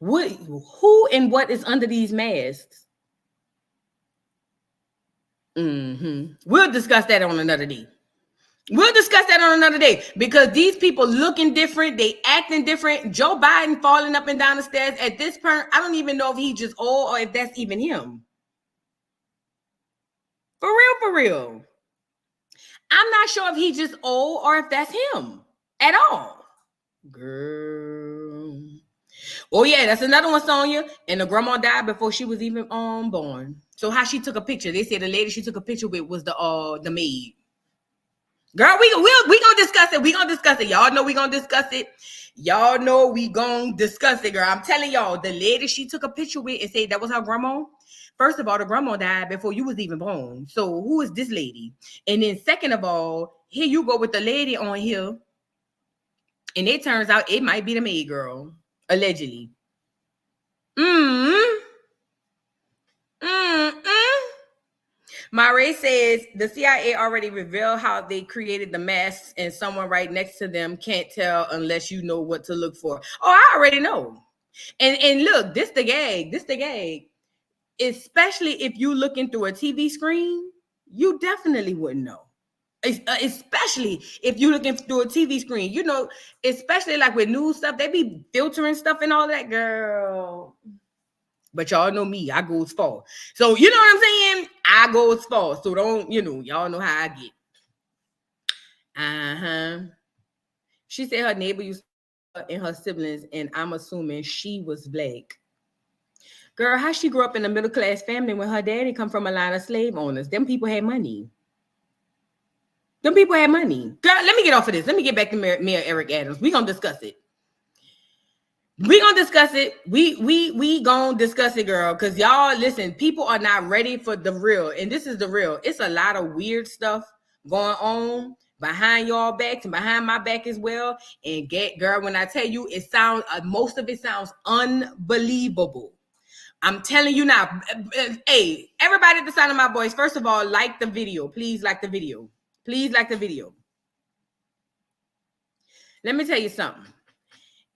Who and what is under these masks? We'll discuss that on another day. We'll discuss that on another day because these people looking different, they acting different. Joe Biden falling up and down the stairs at this point. I don't even know if he's just old or if that's even him. For real. I'm not sure if he's just old or if that's him at all. Girl. Oh yeah, that's another one, Sonya. And the grandma died before she was even born. So how she took a picture? They said the lady she took a picture with was the maid. Girl, we gonna discuss it. We gonna discuss it. Y'all know we gonna discuss it. Y'all know we gonna discuss it, girl. I'm telling y'all, the lady she took a picture with and said that was her grandma. First of all, the grandma died before you was even born. So who is this lady? And then second of all, here you go with the lady on here. And it turns out it might be the maid girl, allegedly. Mare says the CIA already revealed how they created the masks and someone right next to them can't tell unless you know what to look for. Oh, I already know. And look, this the gag. Especially if you looking through a TV screen, you definitely wouldn't know. Especially if you're looking through a TV screen, you know, especially like with news stuff, they be filtering stuff and all that, girl. But y'all know me, I go as far. So you know what I'm saying? I go as far. So don't, y'all know how I get. She said her neighbor used to and her siblings, and I'm assuming she was black. Girl, how she grew up in a middle-class family when her daddy come from a line of slave owners? Them people had money. Girl, let me get off of this. Let me get back to Mayor Eric Adams. We're going to discuss it. We gonna discuss it, girl, because y'all, listen, people are not ready for the real, and this is the real. It's a lot of weird stuff going on behind y'all backs and behind my back as well, and girl, when I tell you, it sounds, most of it sounds unbelievable. I'm telling you now. Hey, everybody at the sound of my voice, first of all, like the video. Please like the video. Let me tell you something.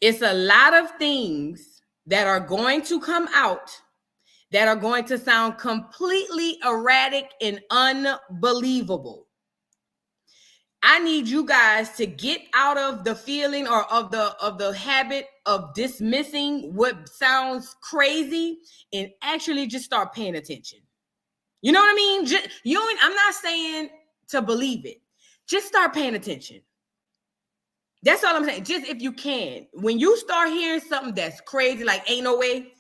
It's a lot of things that are going to come out that are going to sound completely erratic and unbelievable. I need you guys to get out of the feeling or of the habit of dismissing what sounds crazy and actually just start paying attention. You know what I mean? I'm not saying to believe it. Just start paying attention. That's all I'm saying. Just if you can. When you start hearing something that's crazy, like ain't no way,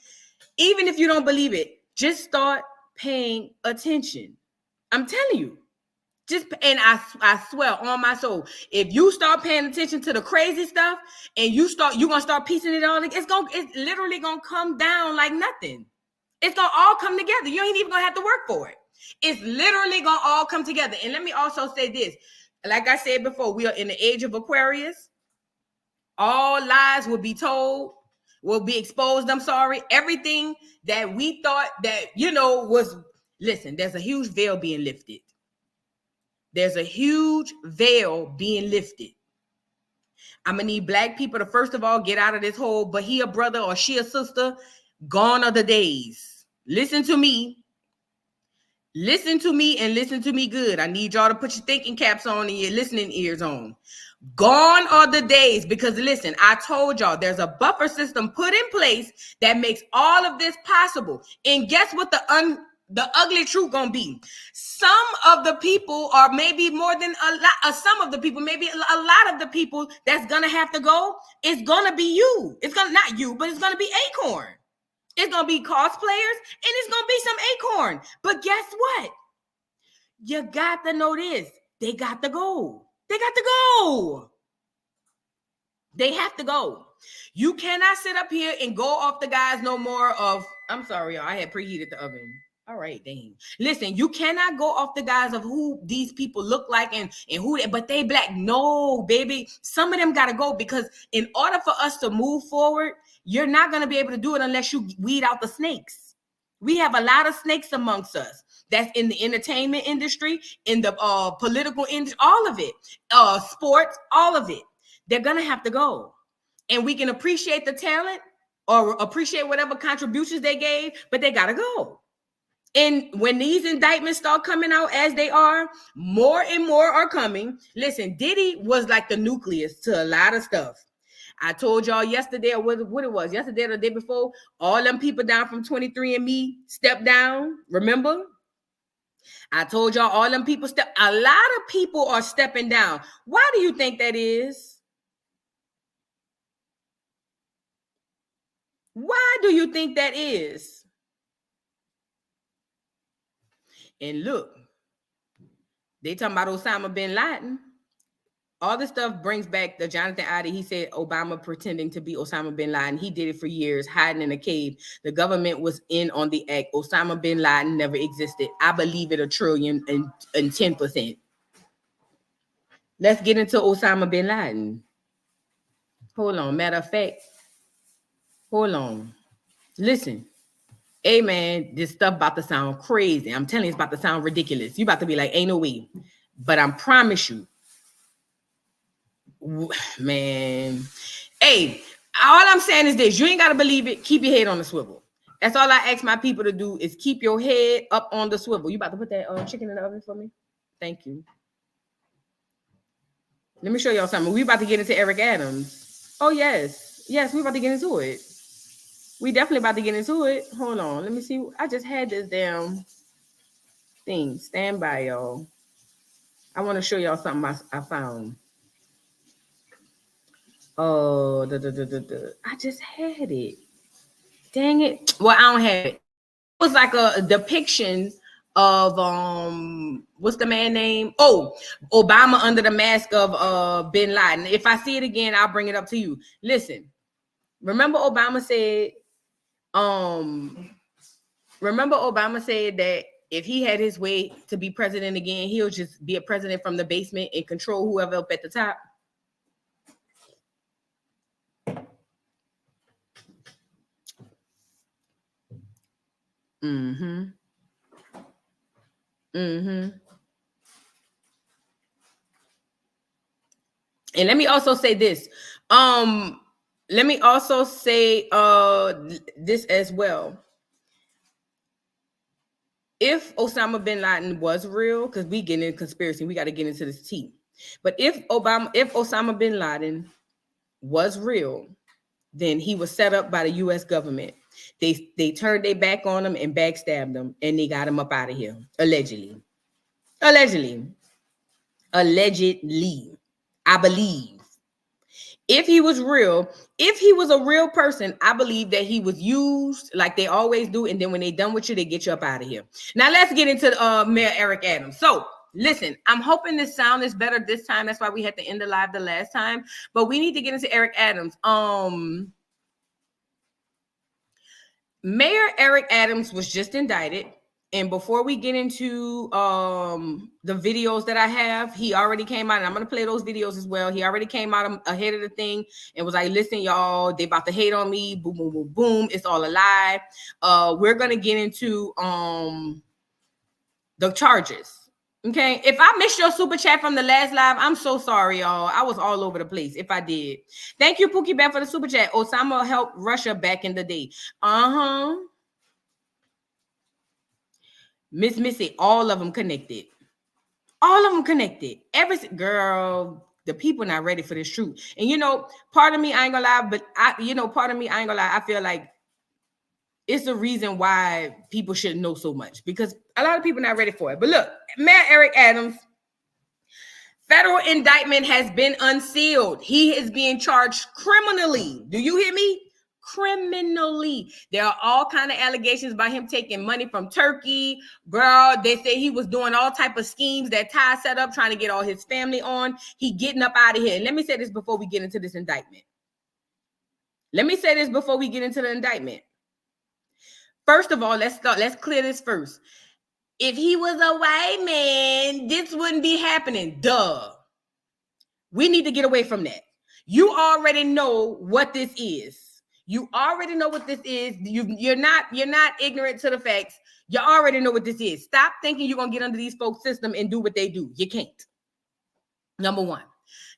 even if you don't believe it, just start paying attention. I'm telling you. And I swear on my soul, if you start paying attention to the crazy stuff and you're gonna start piecing it all, it's literally gonna come down like nothing. It's gonna all come together. You ain't even gonna have to work for it. It's literally gonna all come together. And let me also say this. Like I said before, we are in the age of Aquarius. All lies will be told, will be exposed. I'm sorry. Everything that we thought that, was, listen, there's a huge veil being lifted. I'm going to need black people to, first of all, get out of this whole, but he a brother or she a sister. Gone are the days. Listen to me and listen to me good. I need y'all to put your thinking caps on and your listening ears on. Gone are the days, because listen, I told y'all there's a buffer system put in place that makes all of this possible. And guess what the ugly truth gonna be? Some of the people, or maybe more than a lot, some of the people, maybe a lot of the people that's gonna have to go, it's gonna be you. It's gonna, not you, but it's gonna be Acorn. It's gonna be cosplayers, and it's gonna be some Acorn. But guess what? You got to know this. They got to go. They have to go. You cannot sit up here and go off the guys no more of, I'm sorry, y'all, I had preheated the oven. All right, dang. Listen, you cannot go off the guys of who these people look like and who they, but they black. No, baby. Some of them got to go, because in order for us to move forward, you're not going to be able to do it unless you weed out the snakes. We have a lot of snakes amongst us. That's in the entertainment industry, in the political industry, all of it, sports, all of it. They're going to have to go. And we can appreciate the talent, or appreciate whatever contributions they gave, but they gotta go. And when these indictments start coming out as they are, more and more are coming. Listen, Diddy was like the nucleus to a lot of stuff. I told y'all yesterday, or what it was, yesterday or the day before, all them people down from 23andMe stepped down. Remember? I told y'all all them people a lot of people are stepping down. Why do you think that is? Why do you think that is? And look, they talking about Osama bin Laden. All this stuff brings back the Jonathan Idy. He said Obama pretending to be Osama bin Laden. He did it for years, hiding in a cave. The government was in on the act. Osama bin Laden never existed. I believe it 1,000,000,000 and 10%. Let's get into Osama bin Laden. Hold on. Matter of fact, hold on. Listen. Hey, man, this stuff about to sound crazy. I'm telling you, it's about to sound ridiculous. You about to be like, ain't no way. But I promise you, man. Hey, all I'm saying is this. You ain't got to believe it. Keep your head on the swivel. That's all I ask my people to do is keep your head up on the swivel. You about to put that chicken in the oven for me? Thank you. Let me show y'all something. We about to get into Eric Adams. Oh, yes. Yes, we about to get into it. We definitely about to get into it. Hold on. Let me see. I just had this damn thing. Stand by, y'all. I want to show y'all something I found. Oh, I just had it. Dang it. Well, I don't have it. It was like a depiction of what's the man name? Oh, Obama under the mask of bin Laden. If I see it again, I'll bring it up to you. Listen, remember Obama said that if he had his way to be president again, he'll just be a president from the basement and control whoever up at the top. And let me also say this. Let me also say this as well. If Osama bin Laden was real, because we get into conspiracy, we got to get into this tea. But if Osama bin Laden was real, then he was set up by the U.S. government. They turned their back on him and backstabbed him, and they got him up out of here. Allegedly. I believe. If he was real, if he was a real person, I believe that he was used like they always do. And then when they done with you, they get you up out of here. Now let's get into Mayor Eric Adams. So listen, I'm hoping this sound is better this time. That's why we had to end the live the last time. But we need to get into Eric Adams. Mayor Eric Adams was just indicted. And before we get into the videos that I have, he already came out, and I'm going to play those videos as well. He already came out ahead of the thing and was like, listen, y'all, they about to hate on me. Boom, boom, boom, boom. It's all a lie. We're going to get into the charges. Okay. If I missed your super chat from the last live, I'm so sorry, y'all. I was all over the place if I did. Thank you, Pookie Bear, for the super chat. Osama helped Russia back in the day. Miss Missy, all of them connected. Every girl, the people not ready for this truth. And part of me, I ain't gonna lie, but I feel like it's the reason why people shouldn't know so much, because a lot of people not ready for it. But look, Mayor Eric Adams, federal indictment has been unsealed. He is being charged criminally. Do you hear me? Criminally. There are all kind of allegations about him taking money from Turkey. Girl, they say he was doing all type of schemes that Ty set up, trying to get all his family on. He getting up out of here. And let me say this before we get into this indictment. First of all, let's clear this first. If he was a white man, this wouldn't be happening. Duh. We need to get away from that. You already know what this is. You're not ignorant to the facts. You already know what this is. Stop thinking you're going to get under these folks' system and do what they do. You can't. Number one.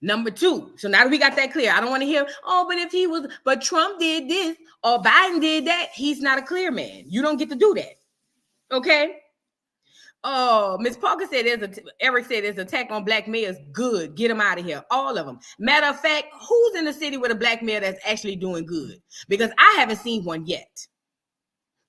Number two, so now that we got that clear, I don't want to hear, oh, but Trump did this or Biden did that. He's not a clear man. You don't get to do that. Okay? Oh, Ms. Parker said Eric said there's an attack on black mayors. Good. Get them out of here. All of them. Matter of fact, who's in the city with a black mayor that's actually doing good? Because I haven't seen one yet.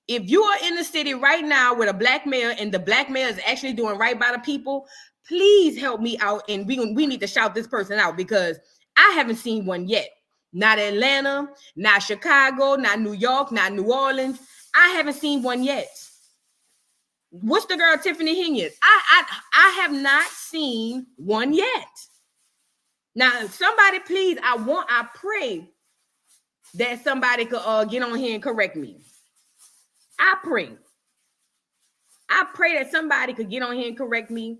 If you are in the city right now with a black mayor and the black mayor is actually doing right by the people, please help me out, and we need to shout this person out, because I haven't seen one yet. Not Atlanta, not Chicago, not New York, not New Orleans. I haven't seen one yet. What's the girl Tiffany Higgins? I have not seen one yet. Now, somebody please, I pray that somebody could get on here and correct me. I pray that somebody could get on here and correct me,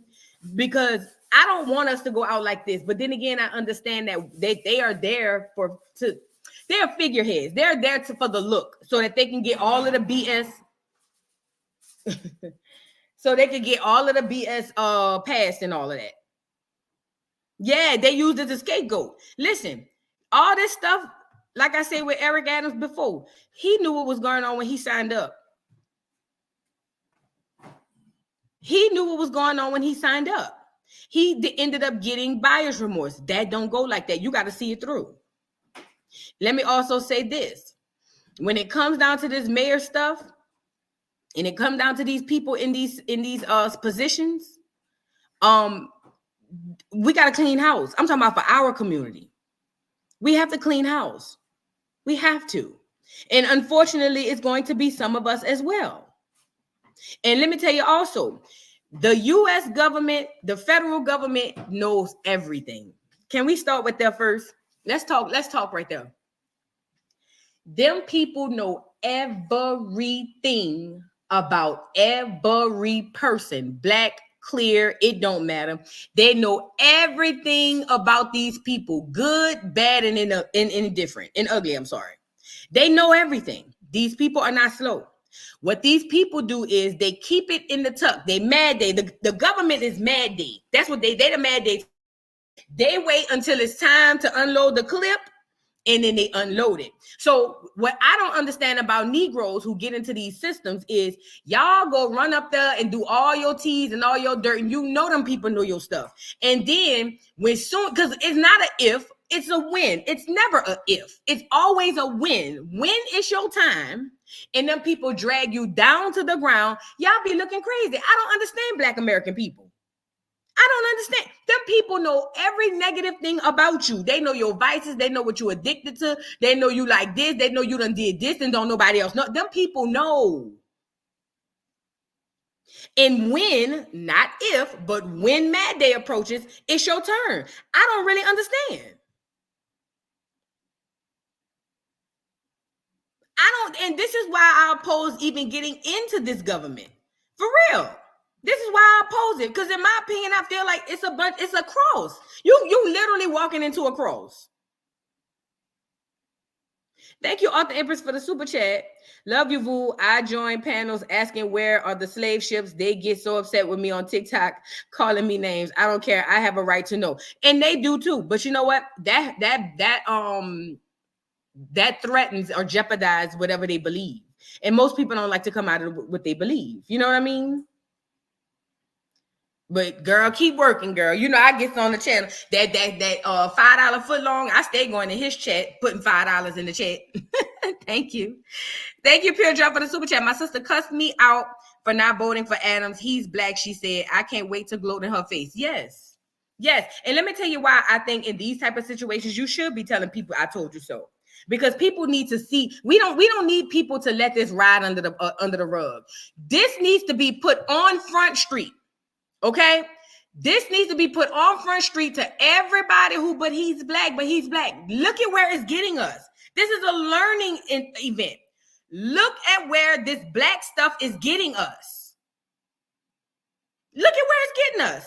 because I don't want us to go out like this. But then again, I understand that they are there they're figureheads. They're there for the look, so that they can get all of the BS. So they could get all of the BS passed and all of that. Yeah, they used it as a scapegoat. Listen, all this stuff, like I said with Eric Adams before, he knew what was going on when he signed up. He knew what was going on when he signed up. He ended up getting buyer's remorse. That don't go like that. You got to see it through. Let me also say this. When it comes down to this mayor stuff, and it comes down to these people in these positions, we got to clean house. I'm talking about for our community. We have to clean house. We have to. And unfortunately, it's going to be some of us as well. And let me tell you also, the U.S. government, the federal government knows everything. Can we start with that first? Let's talk right there. Them people know everything about every person, black, clear, it don't matter. They know everything about these people, good, bad, and indifferent, and ugly, I'm sorry. They know everything. These people are not slow. What these people do is they keep it in the tuck. They mad day. The government is mad day. That's what they the mad day. They wait until it's time to unload the clip, and then they unload it. So what I don't understand about Negroes who get into these systems is y'all go run up there and do all your teas and all your dirt, and you know them people know your stuff. And then because it's not an if, it's a win. It's never a if. It's always a win. When it's your time, and them people drag you down to the ground, y'all be looking crazy. I don't understand Black American people. I don't understand. Them people know every negative thing about you. They know your vices. They know what you're addicted to. They know you like this. They know you done did this and don't nobody else know. Them people know. And when, not if, but when Mad Day approaches, it's your turn. I don't really understand. And this is why I oppose even getting into this government. For real. This is why I oppose it. Because in my opinion, I feel like it's a cross. You literally walking into a cross. Thank you, Author Empress, for the super chat. Love you, Vu. I join panels asking where are the slave ships. They get so upset with me on TikTok, calling me names. I don't care. I have a right to know. And they do too. But you know what? That threatens or jeopardizes whatever they believe. And most people don't like to come out of what they believe. You know what I mean? But girl, keep working, girl. You know, I get on the channel. That $5 foot long, I stay going to his chat, putting $5 in the chat. Thank you. Thank you, Pure Drop, for the super chat. My sister cussed me out for not voting for Adams. He's Black, she said. I can't wait to gloat in her face. Yes. Yes. And let me tell you why I think in these type of situations, you should be telling people, I told you so. Because people need to see, we don't need people to let this ride under the rug. This needs to be put on Front Street. Okay? This needs to be put on Front Street to everybody but he's Black. Look at where it's getting us. This is a learning event. Look at where this Black stuff is getting us. Look at where it's getting us.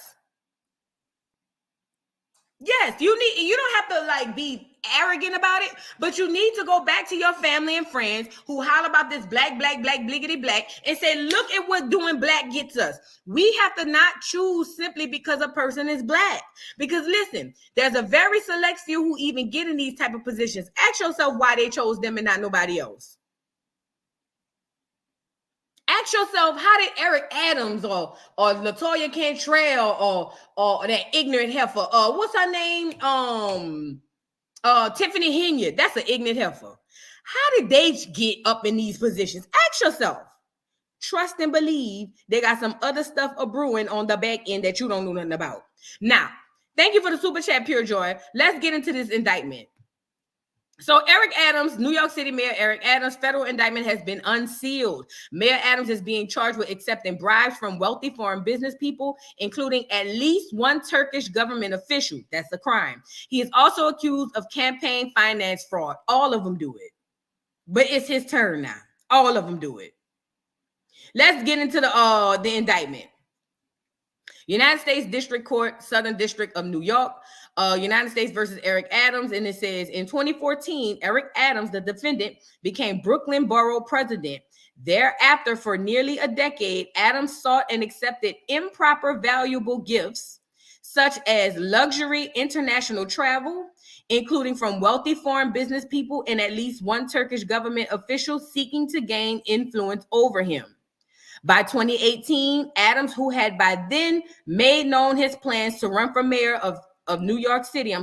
Yes, you don't have to be arrogant about it, but you need to go back to your family and friends who holler about this black, bliggity black, and say, look at what doing black gets us. We have to not choose simply because a person is black. Because listen, there's a very select few who even get in these type of positions. Ask yourself why they chose them and not nobody else. Ask yourself, how did Eric Adams or LaToya Cantrell or that ignorant heifer, what's her name? Tiffany Henyard, that's an ignorant heifer. How did they get up in these positions? Ask yourself. Trust and believe they got some other stuff a brewing on the back end that you don't know nothing about. Now, thank you for the super chat, Pure Joy. Let's get into this indictment. So Eric Adams, New York City Mayor Eric Adams, federal indictment has been unsealed. Mayor Adams is being charged with accepting bribes from wealthy foreign business people, including at least one Turkish government official. That's a crime. He is also accused of campaign finance fraud. All of them do it. But it's his turn now. All of them do it. Let's get into the indictment. United States District Court, Southern District of New York, United States versus Eric Adams. And it says, in 2014, Eric Adams, the defendant, became Brooklyn Borough president. Thereafter, for nearly a decade, Adams sought and accepted improper valuable gifts, such as luxury international travel, including from wealthy foreign business people and at least one Turkish government official seeking to gain influence over him. By 2018, Adams, who had by then made known his plans to run for mayor of New York City,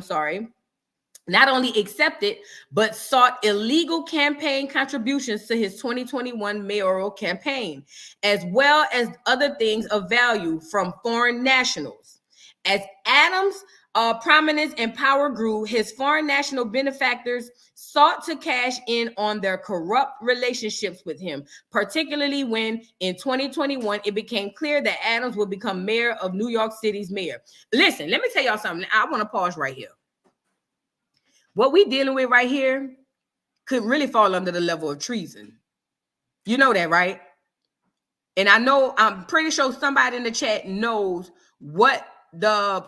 not only accepted, but sought illegal campaign contributions to his 2021 mayoral campaign, as well as other things of value from foreign nationals. As Adams' prominence and power grew, his foreign national benefactors sought to cash in on their corrupt relationships with him, particularly when in 2021, it became clear that Adams would become mayor of New York City's mayor. Listen, let me tell y'all something. I want to pause right here. What we're dealing with right here could really fall under the level of treason. You know that, right? And I'm pretty sure somebody in the chat knows what the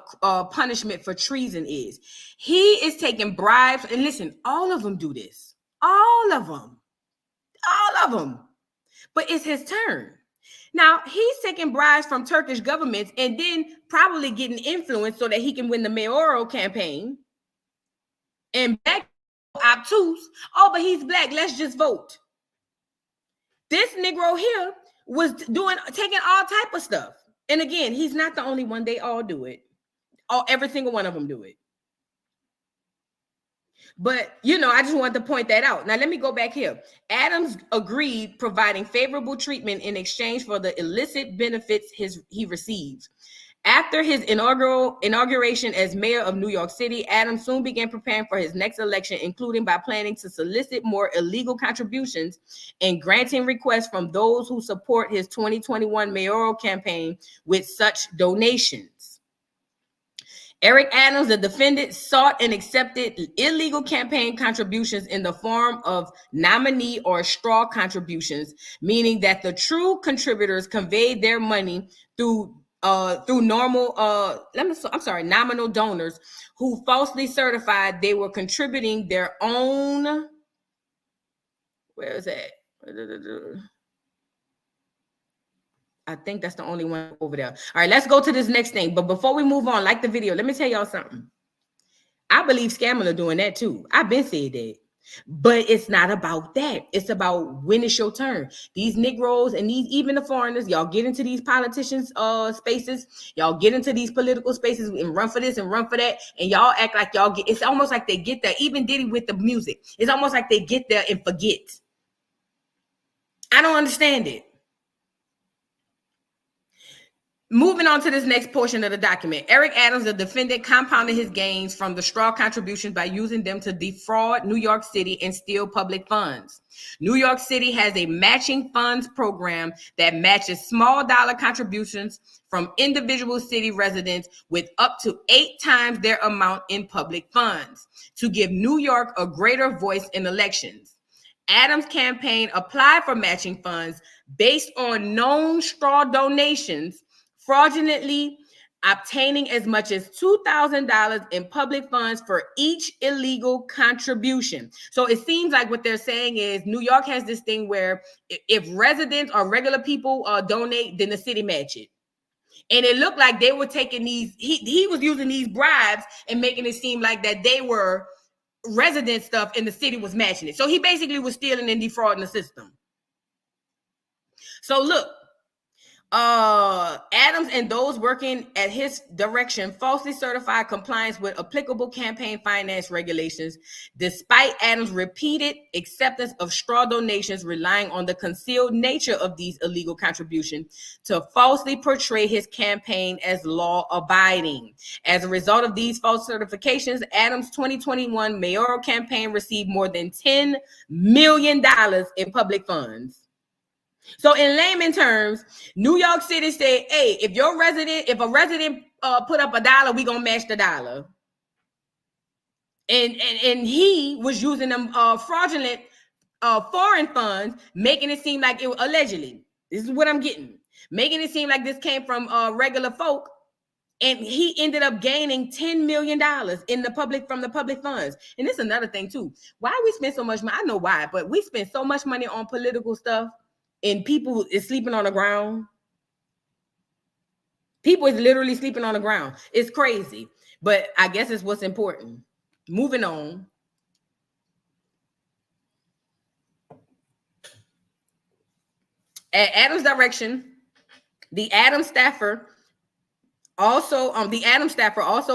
punishment for treason is. He is taking bribes, and listen, all of them do this. All of them. But it's his turn. Now, he's taking bribes from Turkish governments and then probably getting influence so that he can win the mayoral campaign. And back obtuse, but he's black, let's just vote. This Negro here was taking all type of stuff. And again, he's not the only one. They all do it. Every single one of them do it. But, I just wanted to point that out. Now, let me go back here. Adams agreed providing favorable treatment in exchange for the illicit benefits he received. After his inauguration as mayor of New York City, Adams soon began preparing for his next election, including by planning to solicit more illegal contributions and granting requests from those who support his 2021 mayoral campaign with such donations. Eric Adams, the defendant, sought and accepted illegal campaign contributions in the form of nominee or straw contributions, meaning that the true contributors conveyed their money through nominal donors who falsely certified they were contributing their own. Where is that? I think that's the only one over there. All right, let's go to this next thing. But before we move on, like the video, let me tell y'all something. I believe scammers are doing that too. I've been saying that. But it's not about that. It's about when it's your turn. These Negroes and even the foreigners, y'all get into these politicians' spaces. Y'all get into these political spaces and run for this and run for that. And y'all act like y'all get, it's almost like they get there. Even Diddy with the music. It's almost like they get there and forget. I don't understand it. Moving on to this next portion of the document. Eric Adams, the defendant, compounded his gains from the straw contributions by using them to defraud New York City and steal public funds. New York City has a matching funds program that matches small dollar contributions from individual city residents with up to 8 times their amount in public funds to give New York a greater voice in elections. Adams' campaign applied for matching funds based on known straw donations fraudulently obtaining as much as $2,000 in public funds for each illegal contribution. So it seems like what they're saying is New York has this thing where if residents or regular people donate, then the city match it. And it looked like they were taking these, he was using these bribes and making it seem like that they were resident stuff and the city was matching it. So he basically was stealing and defrauding the system. So look, Adams and those working at his direction falsely certified compliance with applicable campaign finance regulations, despite Adams' repeated acceptance of straw donations, relying on the concealed nature of these illegal contributions to falsely portray his campaign as law-abiding. As a result of these false certifications, Adams' 2021 mayoral campaign received more than $10 million in public funds. So in layman terms, New York City said, hey, if a resident put up $1, we gonna match the dollar. And he was using them fraudulent foreign funds, making it seem like it was allegedly. This is what I'm getting. Making it seem like this came from regular folk. And he ended up gaining $10 million from the public funds. And this is another thing too. Why we spend so much money? I know why, but we spend so much money on political stuff. And people is sleeping on the ground. People is literally sleeping on the ground. It's crazy. But I guess it's what's important. Moving on. At Adams' direction, the Adams staffer also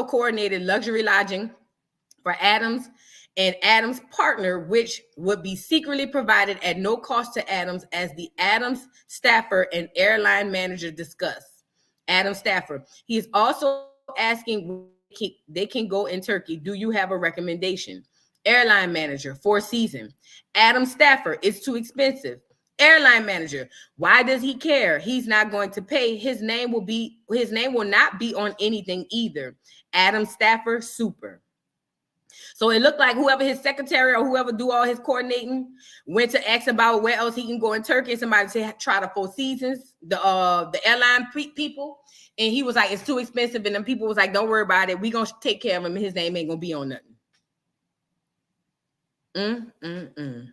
coordinated luxury lodging for Adams and Adams' partner, which would be secretly provided at no cost to Adams, as the Adams staffer and airline manager discussed. Adams staffer, he is also asking they can go in Turkey. Do you have a recommendation? Airline manager, Four Seasons. Adams staffer, it's too expensive. Airline manager, why does he care? He's not going to pay. His name will not be on anything either. Adams staffer, super. So it looked like whoever his secretary or whoever do all his coordinating went to ask about where else he can go in Turkey. And somebody said, try the Four Seasons, the airline people. And he was like, it's too expensive. And then people was like, don't worry about it. We going to take care of him. And his name ain't going to be on nothing.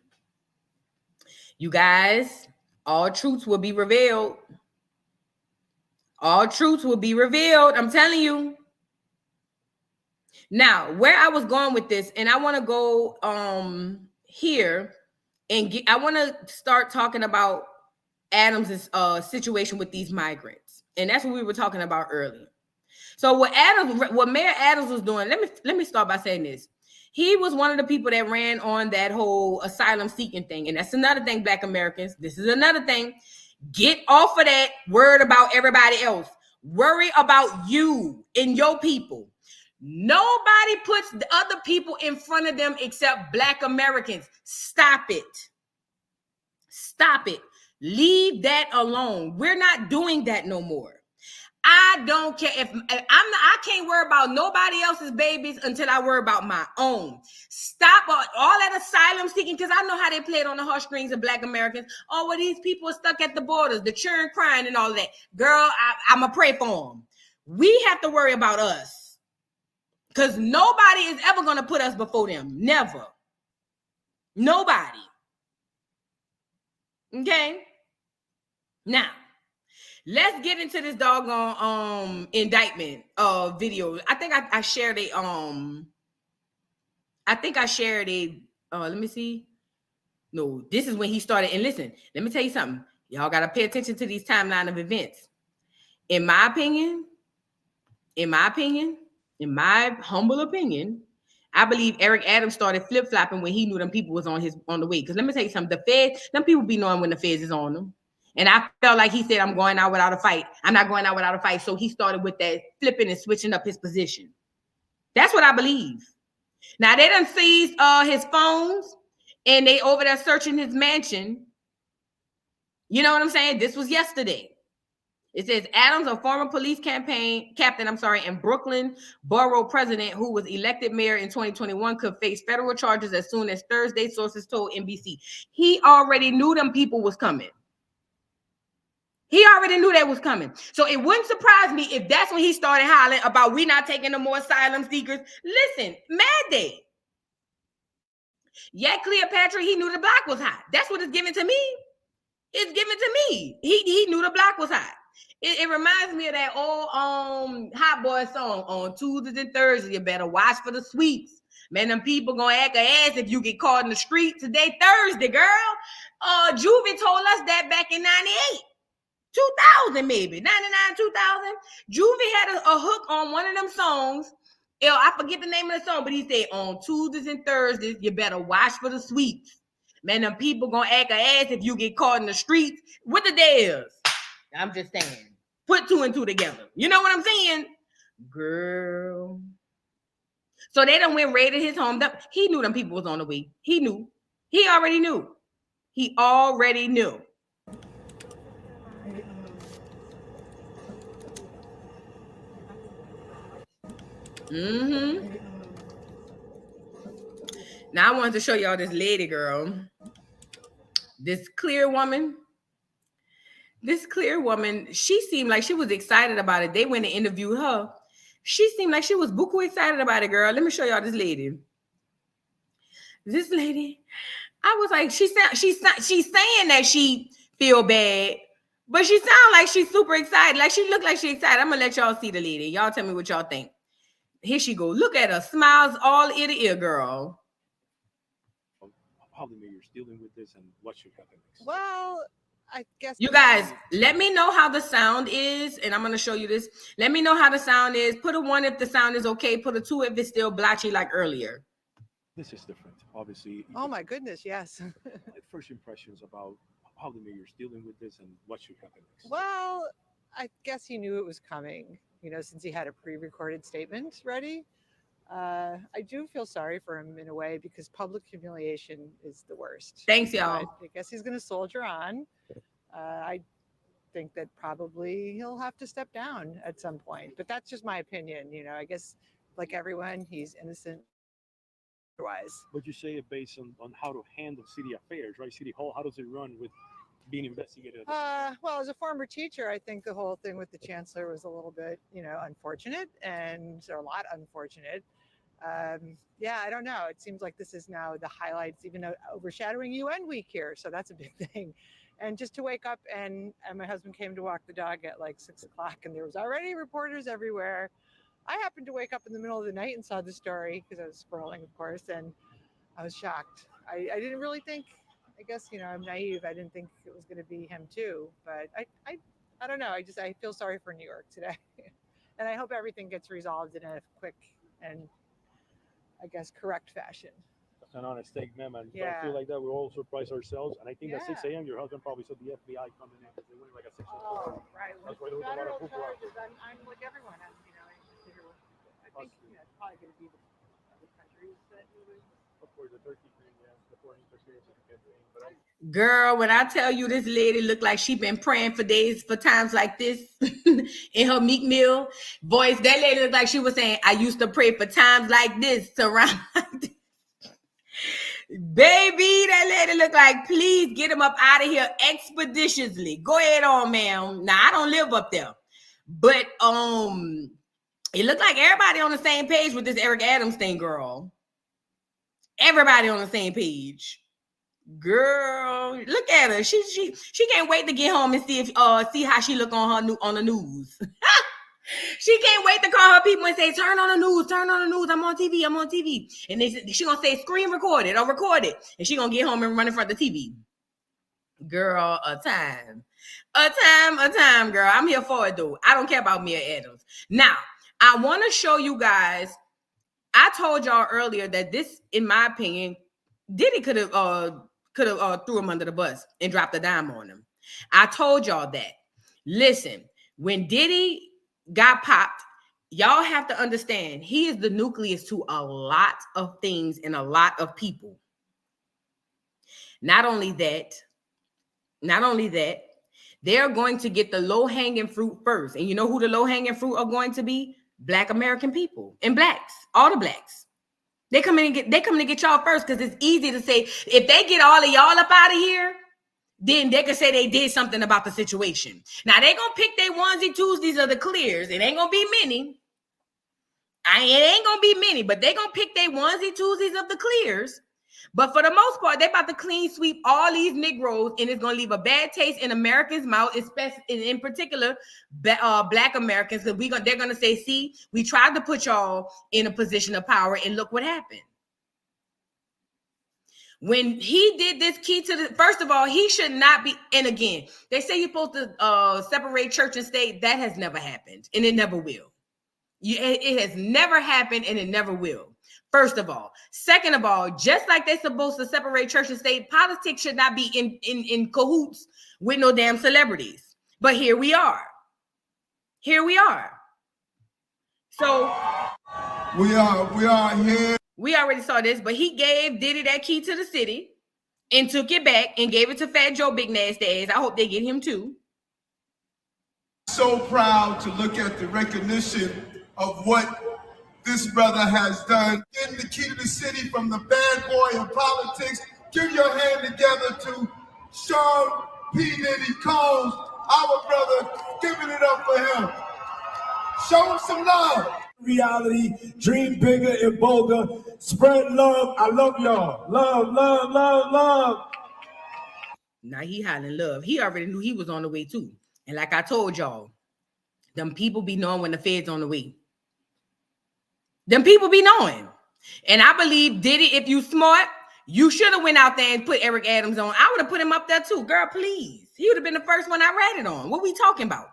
You guys, all truths will be revealed. All truths will be revealed. I'm telling you. Now, where I was going with this, and I want to go here and I want to start talking about Adams' situation with these migrants. And that's what we were talking about earlier. So what Mayor Adams was doing, let me start by saying this. He was one of the people that ran on that whole asylum seeking thing. And that's another thing, Black Americans. This is another thing. Get off of that word about everybody else. Worry about you and your people. Nobody puts the other people in front of them except Black Americans. Stop it. Stop it. Leave that alone. We're not doing that no more. I don't care if I can't worry about nobody else's babies until I worry about my own. Stop all that asylum seeking, because I know how they play it on the heartstrings of Black Americans. Oh, well, these people are stuck at the borders, the children crying and all of that. Girl, I'm going to pray for them. We have to worry about us. Because nobody is ever going to put us before them. Never. Nobody. Okay? Now, let's get into this doggone indictment video. I think I shared a let me see. No, this is when he started. And listen, let me tell you something. Y'all got to pay attention to these timeline of events. In my humble opinion, I believe Eric Adams started flip-flopping when he knew them people was on the way. Because let me tell you something, them people be knowing when the feds is on them. And I felt like he said, I'm going out without a fight. I'm not going out without a fight. So he started with that flipping and switching up his position. That's what I believe. Now they done seized his phones and they over there searching his mansion. You know what I'm saying? This was yesterday. It says Adams, a former police captain, and Brooklyn borough president who was elected mayor in 2021, could face federal charges as soon as Thursday, sources told NBC. He already knew them people was coming. He already knew that was coming. So it wouldn't surprise me if that's when he started hollering about we not taking no more asylum seekers. Listen, Mad Day. Yeah, Cleopatra, he knew the block was hot. That's what it's given to me. It's given to me. He knew the block was hot. It reminds me of that old Hot Boy song, on Tuesdays and Thursdays, you better watch for the sweets. Man, them people gonna act a ass if you get caught in the street. Today, Thursday, girl. Juvie told us that back in 98. 2000 maybe, 99, 2000. Juvie had a hook on one of them songs. I forget the name of the song, but he said, on Tuesdays and Thursdays, you better watch for the sweets. Man, them people gonna act a ass if you get caught in the streets. What the day is. I'm just saying. Put two and two together. You know what I'm saying? Girl. So they done went raided his home. He knew them people was on the way. He knew. He already knew. He already knew. Mm-hmm. Now I wanted to show y'all this lady, girl. This clear woman. This clear woman, she seemed like she was excited about it. They went and interviewed her. She seemed like she was buku excited about it, girl. Let me show y'all this lady. This lady, I was like, she's saying that she feel bad, but she sound like she's super excited. Like she look like she's excited. I'm gonna let y'all see the lady. Y'all tell me what y'all think. Here she go. Look at her. Smiles all ear to ear, girl. How the mayor's dealing with this and what should happen next? Well, I guess you guys, let me know how the sound is, and I'm going to show you this. Let me know how the sound is. Put a 1 if the sound is okay. Put a 2 if it's still blotchy like earlier. This is different, obviously. Oh my goodness, yes. First impressions about how the mayor's dealing with this and what should happen next. Well, I guess he knew it was coming, since he had a pre-recorded statement ready. I do feel sorry for him in a way because public humiliation is the worst. Thanks, y'all. But I guess he's going to soldier on. I think that probably he'll have to step down at some point, but that's just my opinion. I guess like everyone, he's innocent otherwise. But you say it based on how to handle city affairs, right? City Hall, how does it run with being investigated? Well, as a former teacher, I think the whole thing with the chancellor was a little bit, unfortunate and a lot unfortunate. Yeah, I don't know. It seems like this is now the highlights, even overshadowing UN week here. So that's a big thing. And just to wake up and my husband came to walk the dog at like 6 o'clock and there was already reporters everywhere. I happened to wake up in the middle of the night and saw the story because I was scrolling, of course, and I was shocked. I didn't really think, I guess, I'm naive. I didn't think it was going to be him too, but I don't know. I feel sorry for New York today. And I hope everything gets resolved in a quick and, I guess, correct fashion. That's an honest take, man. Yeah. I feel like that. We're all surprised ourselves. And I think at 6 a.m., your husband probably saw the FBI coming in because they went like at 6 o'clock. Oh, right. That's why there was a lot of Federal people out. charges. I'm like everyone. I think it's probably going to be the other countries that he was. Of course, the Turkey thing, yeah, the foreign interference in the campaign. But Girl, when I tell you this lady looked like she been praying for days for times like this in her Meek Mill voice, that lady looked like she was saying, I used to pray for times like this to around like this. Baby, that lady looked like, please get him up out of here expeditiously. Go ahead on, ma'am. Now, I don't live up there. But it looked like everybody on the same page with this Eric Adams thing, girl. Everybody on the same page. Girl, look at her. She can't wait to get home and see how she look on the news. She can't wait to call her people and say, turn on the news, I'm on TV. And she gonna say screen record it or record it. And she gonna get home and run in front of the TV. Girl, a time, girl. I'm here for it though. I don't care about Mia Adams. Now, I want to show you guys. I told y'all earlier that this, in my opinion, Diddy could have threw him under the bus and dropped a dime on him. I told y'all that. Listen, when Diddy got popped, y'all have to understand he is the nucleus to a lot of things and a lot of people. Not only that, they're going to get the low-hanging fruit first. And you know who the low-hanging fruit are going to be? Black American people and blacks, all the blacks. They come in to get y'all first because it's easy to say, if they get all of y'all up out of here, then they can say they did something about the situation. Now they gonna pick their onesie twosies of the clears. It ain't gonna be many. It ain't gonna be many, but they gonna pick their onesie twosies of the clears. But for the most part, they about to clean sweep all these Negroes, and it's gonna leave a bad taste in Americans' mouth, especially in particular Black Americans, because they're gonna say, "See, we tried to put y'all in a position of power, and look what happened." When he did this key to the, first of all, he should not be. And again, they say you're supposed to separate church and state. That has never happened, and it never will. It has never happened, and it never will. First of all. Second of all, just like they're supposed to separate church and state, politics should not be in cahoots with no damn celebrities. But here we are. Here we are. So we are here. We already saw this, but he gave Diddy that key to the city and took it back and gave it to Fat Joe Big Nasty Ass. I hope they get him too. So proud to look at the recognition of what this brother has done. Getting the key to the city from the bad boy of politics. Give your hand together to Sean P. Diddy Combs, our brother, giving it up for him. Show him some love. Reality, dream bigger and bolder. Spread love. I love y'all. Love, love, love, love. Now he hollering love. He already knew he was on the way too. And like I told y'all, them people be knowing when the Fed's on the way. Them people be knowing. And I believe, Diddy, if you smart, you should have went out there and put Eric Adams on. I would have put him up there too. Girl, please. He would have been the first one I ratted on. What we talking about?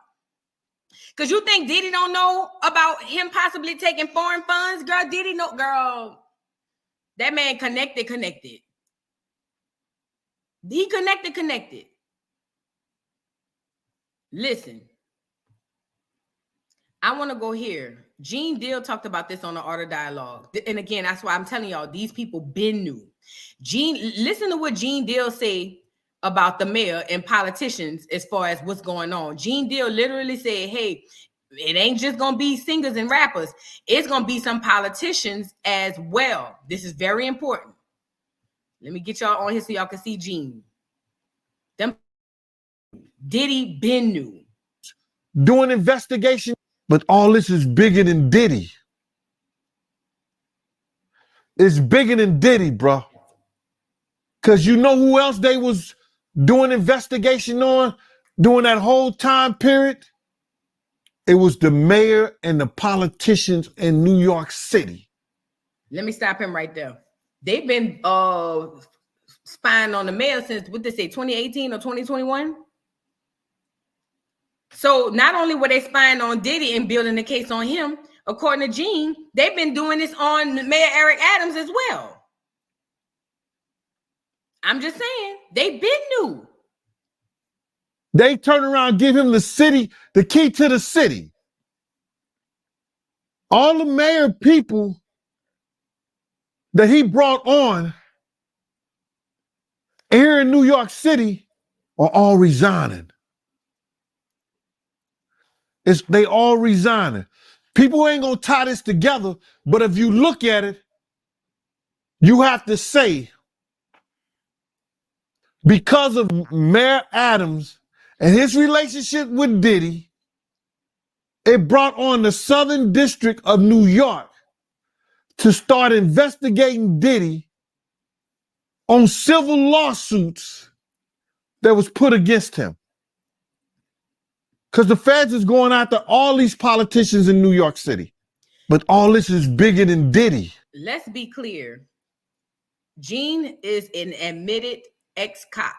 Because you think Diddy don't know about him possibly taking foreign funds? Girl, Diddy know. Girl, that man connected. He connected. Listen. I want to go here. Gene Deal talked about this on the Art of Dialogue. And again, that's why I'm telling y'all, these people been new. Listen to what Gene Deal say about the mayor and politicians as far as what's going on. Gene Deal literally said, hey, it ain't just going to be singers and rappers. It's going to be some politicians as well. This is very important. Let me get y'all on here so y'all can see Gene. Them Diddy been new. Doing investigation. But all this is bigger than Diddy. It's bigger than Diddy, bro. Because you know who else they was doing investigation on during that whole time period? It was the mayor and the politicians in New York City. Let me stop him right there. They've been spying on the mayor since, what they say, 2018 or 2021? So not only were they spying on Diddy and building the case on him, according to Gene, they've been doing this on Mayor Eric Adams as well. I'm just saying, they've been new. They turn around and give him the key to the city. All the mayor people that he brought on here in New York City are all resigning. They all resigning. People ain't gonna tie this together, but if you look at it, you have to say, because of Mayor Adams and his relationship with Diddy, it brought on the Southern District of New York to start investigating Diddy on civil lawsuits that was put against him. Because the feds is going after all these politicians in New York City. But all this is bigger than Diddy. Let's be clear. Gene is an admitted ex-cop.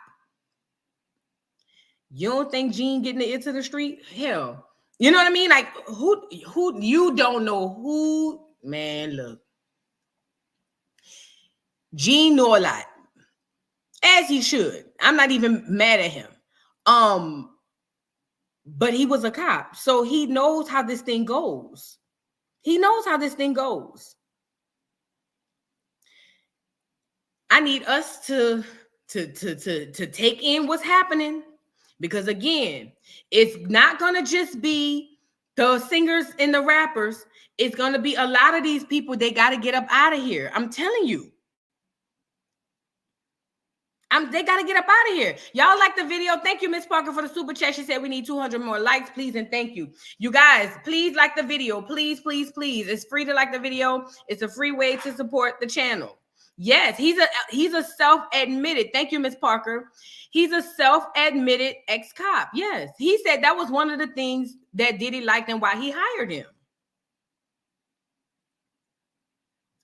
You don't think Gene getting it into the street? Hell. You know what I mean? Like, who you don't know who, man, look. Gene knew a lot. As he should. I'm not even mad at him. But he was a cop, so he knows how this thing goes. He knows how this thing goes. I need us to take in what's happening, because again, it's not gonna just be the singers and the rappers. It's gonna be a lot of these people. They got to get up out of here. I'm telling you. They got to get up out of here. Y'all like the video? Thank you, Miss Parker, for the super chat. She said we need 200 more likes, please, and thank you. You guys, please like the video. Please, please, please. It's free to like the video. It's a free way to support the channel. Yes, he's a self-admitted. Thank you, Miss Parker. He's a self-admitted ex-cop. Yes, he said that was one of the things that Diddy liked and why he hired him.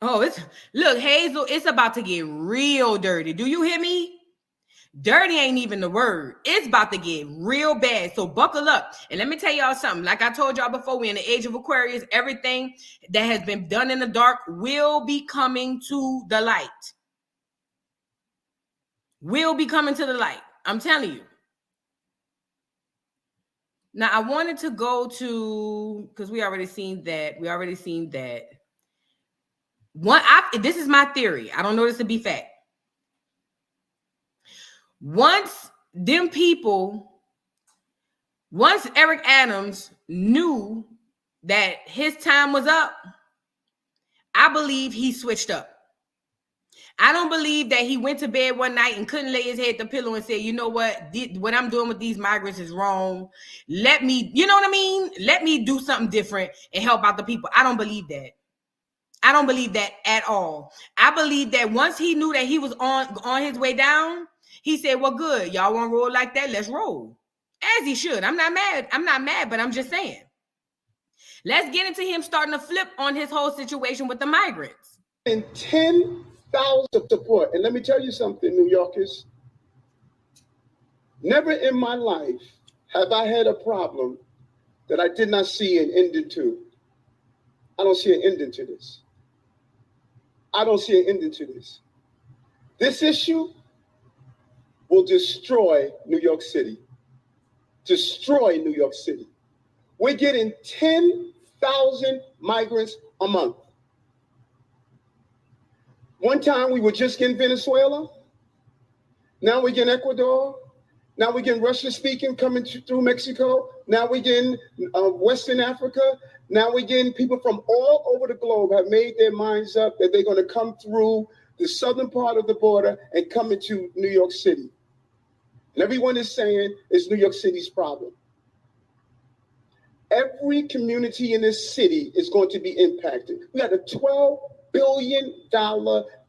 Oh, look, Hazel, it's about to get real dirty. Do you hear me? Dirty ain't even the word. It's about to get real bad. So buckle up. And let me tell y'all something. Like I told y'all before, we're in the age of Aquarius. Everything that has been done in the dark will be coming to the light. Will be coming to the light. I'm telling you. Now, I wanted to go to, because we already seen that. This is my theory. I don't know this to be fact. Once Eric Adams knew that his time was up, I believe he switched up. I don't believe that he went to bed one night and couldn't lay his head at the pillow and say, you know what I'm doing with these migrants is wrong. Let me, you know what I mean? Let me do something different and help out the people. I don't believe that. I don't believe that at all. I believe that once he knew that he was on his way down, he said, well, good. Y'all want to roll like that? Let's roll. As he should. I'm not mad, but I'm just saying. Let's get into him starting to flip on his whole situation with the migrants. And 10,000 support. And let me tell you something, New Yorkers. Never in my life have I had a problem that I did not see an ending to. I don't see an ending to this. I don't see an ending to this. This issue will destroy New York City. Destroy New York City. We're getting 10,000 migrants a month. One time we were just getting Venezuela. Now we're getting Ecuador. Now we're getting Russian speaking coming through Mexico. Now we're getting Western Africa. Now we're getting people from all over the globe have made their minds up that they're going to come through the southern part of the border and come into New York City. And everyone is saying it's New York City's problem. Every community in this city is going to be impacted. We got a $12 billion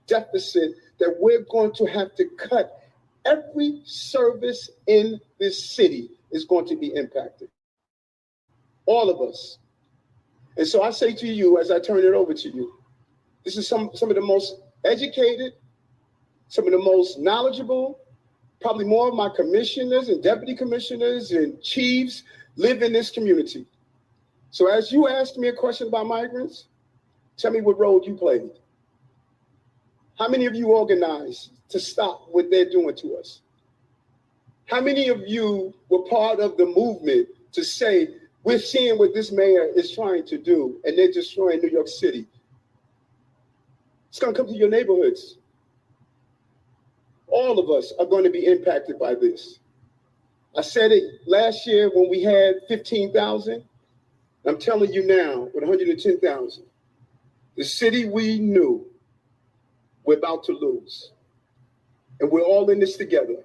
deficit that we're going to have to cut. Every service in this city is going to be impacted. All of us. And so I say to you, as I turn it over to you, this is some of the most educated, some of the most knowledgeable, probably more of my commissioners and deputy commissioners and chiefs live in this community. So as you asked me a question about migrants, tell me what role you played. How many of you organized to stop what they're doing to us? How many of you were part of the movement to say, we're seeing what this mayor is trying to do, and they're destroying New York City? It's going to come to your neighborhoods. All of us are going to be impacted by this. I said it last year when we had 15,000. I'm telling you now, with 110,000, the city we knew we're about to lose. And we're all in this together,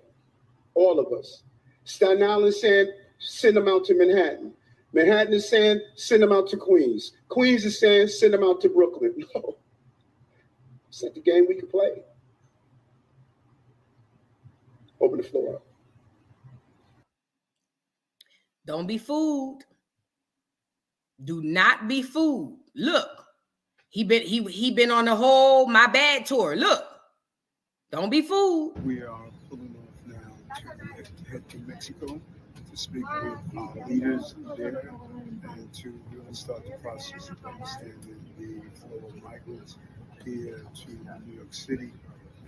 all of us. Staten Island saying, send them out to Manhattan. Manhattan is saying, send them out to Queens. Queens is saying, send them out to Brooklyn. No, it's not the game we can play. Open the floor up. Don't be fooled. Do not be fooled. Look, he been on the whole My Bad tour. Look, don't be fooled. We are pulling off now to head to Mexico to speak with our leaders there and to really start the process of understanding the flow of migrants here to New York City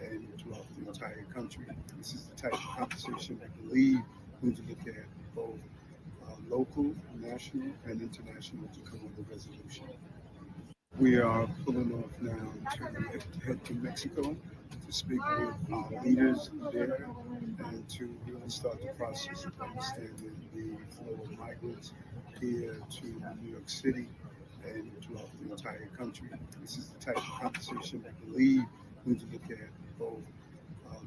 and throughout the entire country. This is the type of conversation I believe we need to look at both local, national, and international to come with a resolution. We are pulling off now to head to Mexico to speak with our leaders there and to really start the process of understanding the flow of migrants here to New York City and throughout the entire country. This is the type of conversation I believe we need to look at both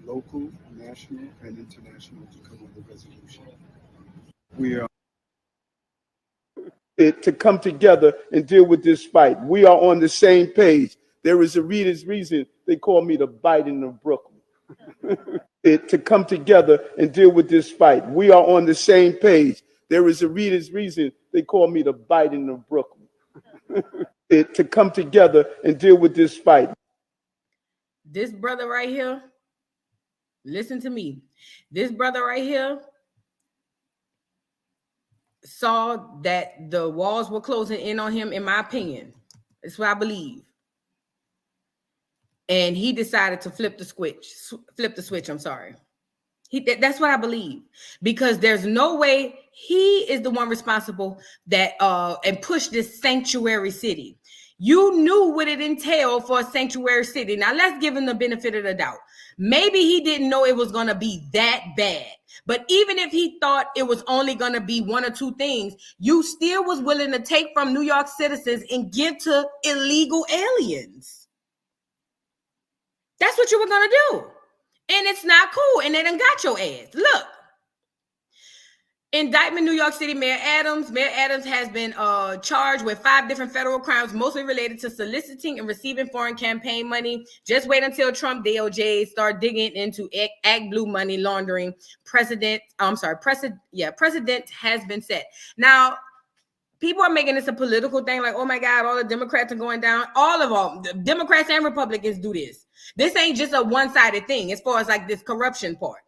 local, national, and international to come with a resolution. We are to come together and deal with this fight. We are on the same page. There is a reason they call me the Biden of Brooklyn. To come together and deal with this fight. We are on the same page. There is a reason they call me the Biden of Brooklyn. To come together and deal with this fight. This brother right here, listen to me. This brother right here saw that the walls were closing in on him, in my opinion. That's what I believe. And he decided to flip the switch. I'm sorry. That's what I believe, because there's no way he is the one responsible that and push this sanctuary city. You knew what it entailed for a sanctuary city. Now let's give him the benefit of the doubt. Maybe he didn't know it was going to be that bad. But even if he thought it was only going to be one or two things, you still was willing to take from New York citizens and give to illegal aliens. That's what you were going to do. And it's not cool. And they done got your ass. Look. Indictment, New York City, Mayor Adams. Mayor Adams has been charged with 5 different federal crimes, mostly related to soliciting and receiving foreign campaign money. Just wait until Trump DOJ start digging into Act Blue money laundering. Precedent has been set. Now, people are making this a political thing, like, oh my God, all the Democrats are going down. All of them, Democrats and Republicans do this. This ain't just a one-sided thing as far as like this corruption part.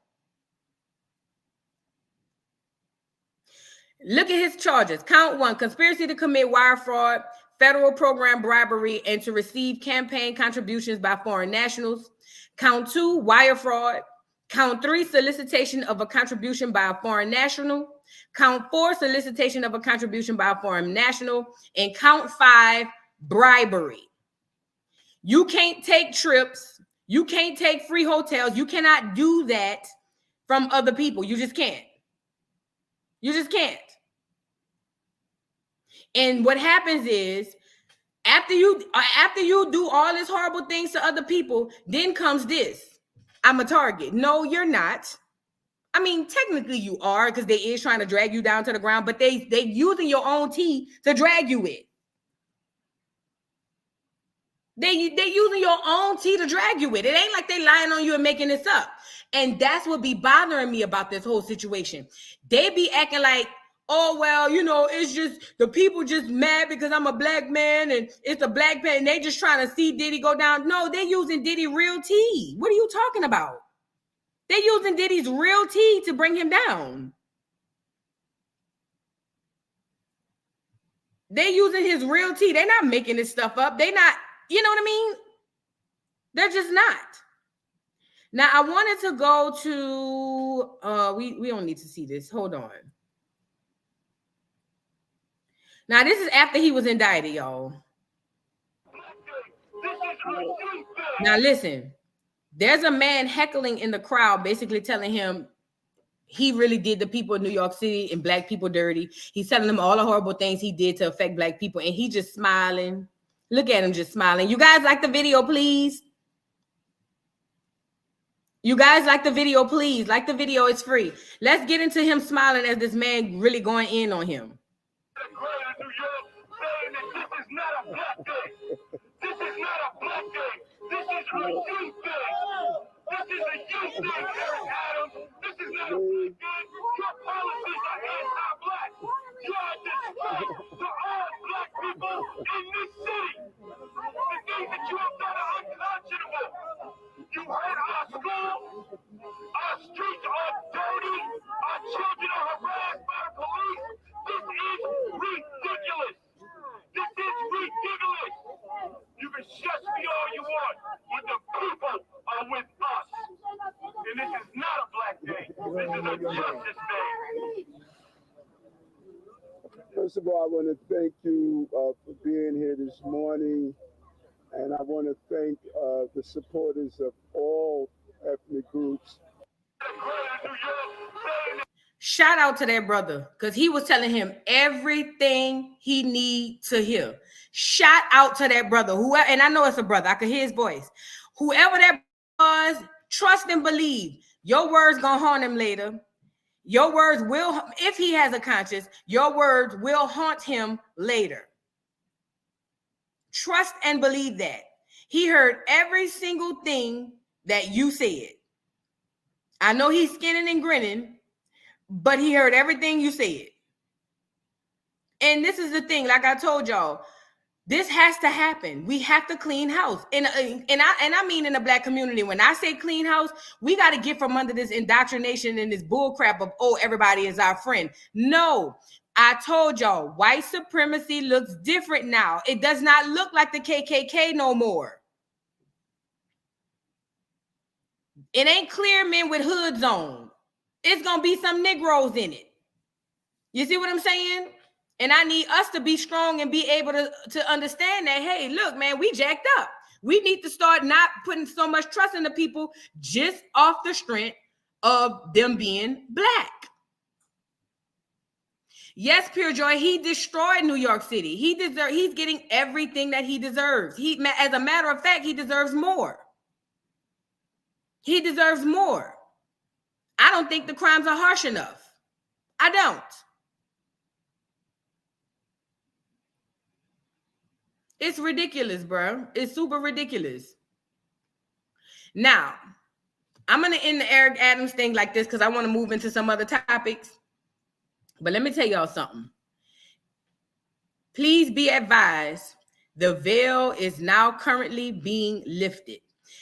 Look at his charges. Count 1, conspiracy to commit wire fraud, federal program bribery, and to receive campaign contributions by foreign nationals. Count 2, wire fraud. Count 3, solicitation of a contribution by a foreign national. Count 4, solicitation of a contribution by a foreign national. And count 5, bribery. You can't take trips. You can't take free hotels. You cannot do that from other people. You just can't. You just can't. And what happens is, after you do all these horrible things to other people, then comes this. I'm a target. No, you're not. I mean, technically you are, because they is trying to drag you down to the ground, but they using your own tea to drag you with. They using your own tea to drag you with. It ain't like they lying on you and making this up. And that's what be bothering me about this whole situation. They be acting like, oh, well, you know, it's just the people just mad because I'm a black man and it's a black man and they just trying to see Diddy go down. No, they're using Diddy real tea. What are you talking about? They're using Diddy's real tea to bring him down. They're using his real tea. They're not making this stuff up. They're not, you know what I mean? They're just not. Now, I wanted to go to, we don't need to see this. Hold on. Now, this is after he was indicted, y'all. Now, listen. There's a man heckling in the crowd, basically telling him he really did the people of New York City and black people dirty. He's telling them all the horrible things he did to affect black people, and he just smiling. Look at him just smiling. You guys like the video, please? You guys like the video, please? Like the video, it's free. Let's get into him smiling as this man really going in on him. This is not a black day. This is a youth day. This is a youth day, Eric Adams. This is not a black day. Your policies are anti-black. You are a disgrace to all black people in this city. The things that you have done are unconscionable. You hurt our schools. Our streets are dirty. Our children are harassed by the police. This is ridiculous. This is ridiculous. You can shush me all you want, but the people are with us. And this is not a black day. This is a justice day. First of all, I want to thank you for being here this morning. And I want to thank the supporters of all ethnic groups. Shout out to that brother, because he was telling him everything he need to hear. Shout out to that brother. Whoever, and I know it's a brother. I could hear his voice. Whoever that was, Trust and believe. Your words gonna haunt him later. Your words will, if he has a conscience, your words will haunt him later. Trust and believe that. He heard every single thing that you said. I know he's skinning and grinning, but he heard everything you said. And this is the thing, like I told y'all, this has to happen. We have to clean house. And I mean in the Black community, when I say clean house, we got to get from under this indoctrination and this bull crap of, oh, everybody is our friend. No, I told y'all, white supremacy looks different now. It does not look like the KKK no more. It ain't clear men with hoods on. It's going to be some Negroes in it. You see what I'm saying? And I need us to be strong and be able to understand that, hey, look, man, we jacked up. We need to start not putting so much trust in the people just off the strength of them being Black. Yes, Pure Joy, he destroyed New York City. He's getting everything that he deserves. As a matter of fact, he deserves more. He deserves more. I don't think the crimes are harsh enough. I don't. It's ridiculous, bro. It's super ridiculous. Now, I'm going to end the Eric Adams thing like this because I want to move into some other topics. But let me tell y'all something. Please be advised, the veil is now currently being lifted.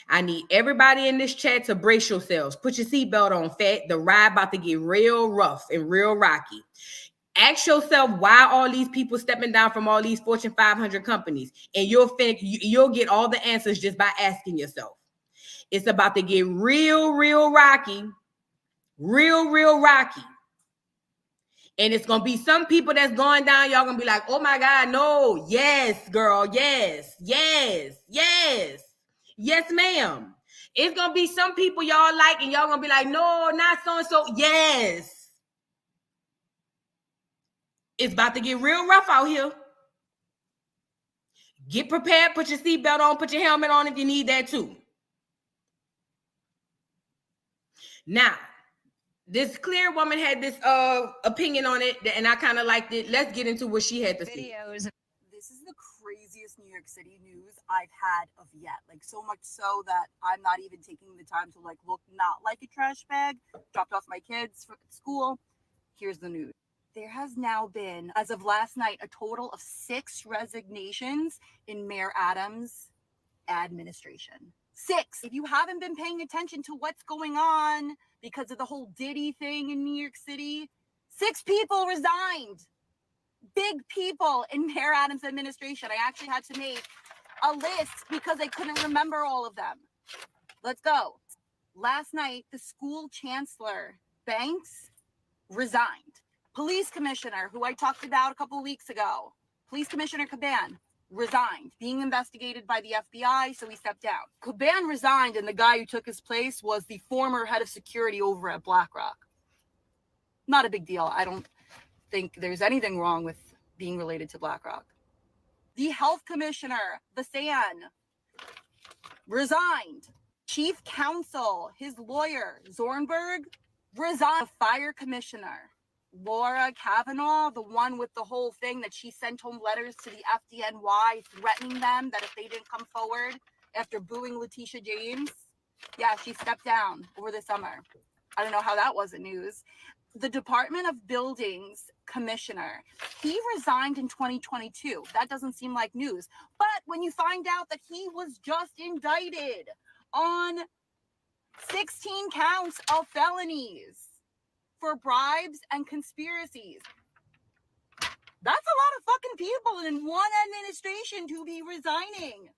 I need everybody in this chat to brace yourselves. Put your seatbelt on, fat. The ride about to get real rough and real rocky. Ask yourself why all these people stepping down from all these Fortune 500 companies, and you'll get all the answers just by asking yourself. It's about to get real rocky, real rocky. And it's going to be some people that's going down. Y'all going to be like, oh my God, no. Yes, girl. Yes, ma'am. It's going to be some people y'all like, and y'all going to be like, no, not so-and-so. Yes. It's about to get real rough out here. Get prepared. Put your seatbelt on. Put your helmet on if you need that too. Now, this clear woman had this opinion on it, and I kind of liked it. Let's get into what she had to say. This is the craziest New York City news I've had of yet. Like, so much so that I'm not even taking the time to like look not like a trash bag. Dropped off my kids from school. Here's the news. There has now been, as of last night, a total of 6 resignations in Mayor Adams' administration. 6. If you haven't been paying attention to what's going on because of the whole Diddy thing in New York City, 6 people resigned. Big people in Mayor Adams' administration. I actually had to make a list because I couldn't remember all of them. Let's go. Last night, the school chancellor, Banks, resigned. Police commissioner, who I talked about a couple of weeks ago, Police Commissioner Caban, resigned, being investigated by the FBI, so he stepped down. Caban resigned, and the guy who took his place was the former head of security over at BlackRock. Not a big deal. I don't think there's anything wrong with being related to BlackRock. The health commissioner, Vasan, resigned. Chief counsel, his lawyer, Zornberg, resigned. The fire commissioner, Laura Kavanaugh, the one with the whole thing that she sent home letters to the FDNY threatening them that if they didn't come forward after booing Letitia James, yeah, she stepped down over the summer. I don't know how that wasn't news. The Department of Buildings commissioner, he resigned in 2022. That doesn't seem like news. But when you find out that he was just indicted on 16 counts of felonies for bribes and conspiracies, that's a lot of fucking people in one administration to be resigning.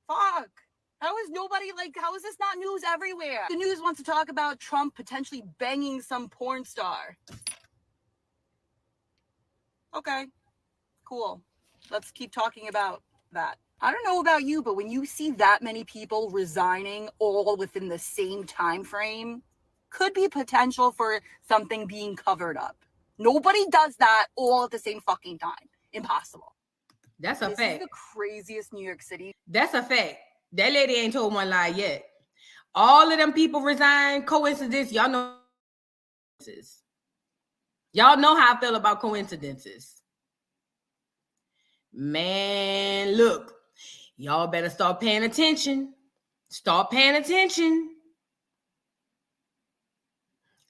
Fuck. How is this not news everywhere? The news wants to talk about Trump potentially banging some porn star. Okay, cool. Let's keep talking about that. I don't know about you, but when you see that many people resigning all within the same time frame, could be potential for something being covered up. Nobody does that all at the same fucking time. Impossible. That's a fact. This is the craziest New York City. That's a fact. That lady ain't told one lie yet. All of them people resigned. Coincidence? Y'all know. Y'all know how I feel about coincidences. Man, look, y'all better start paying attention. Start paying attention.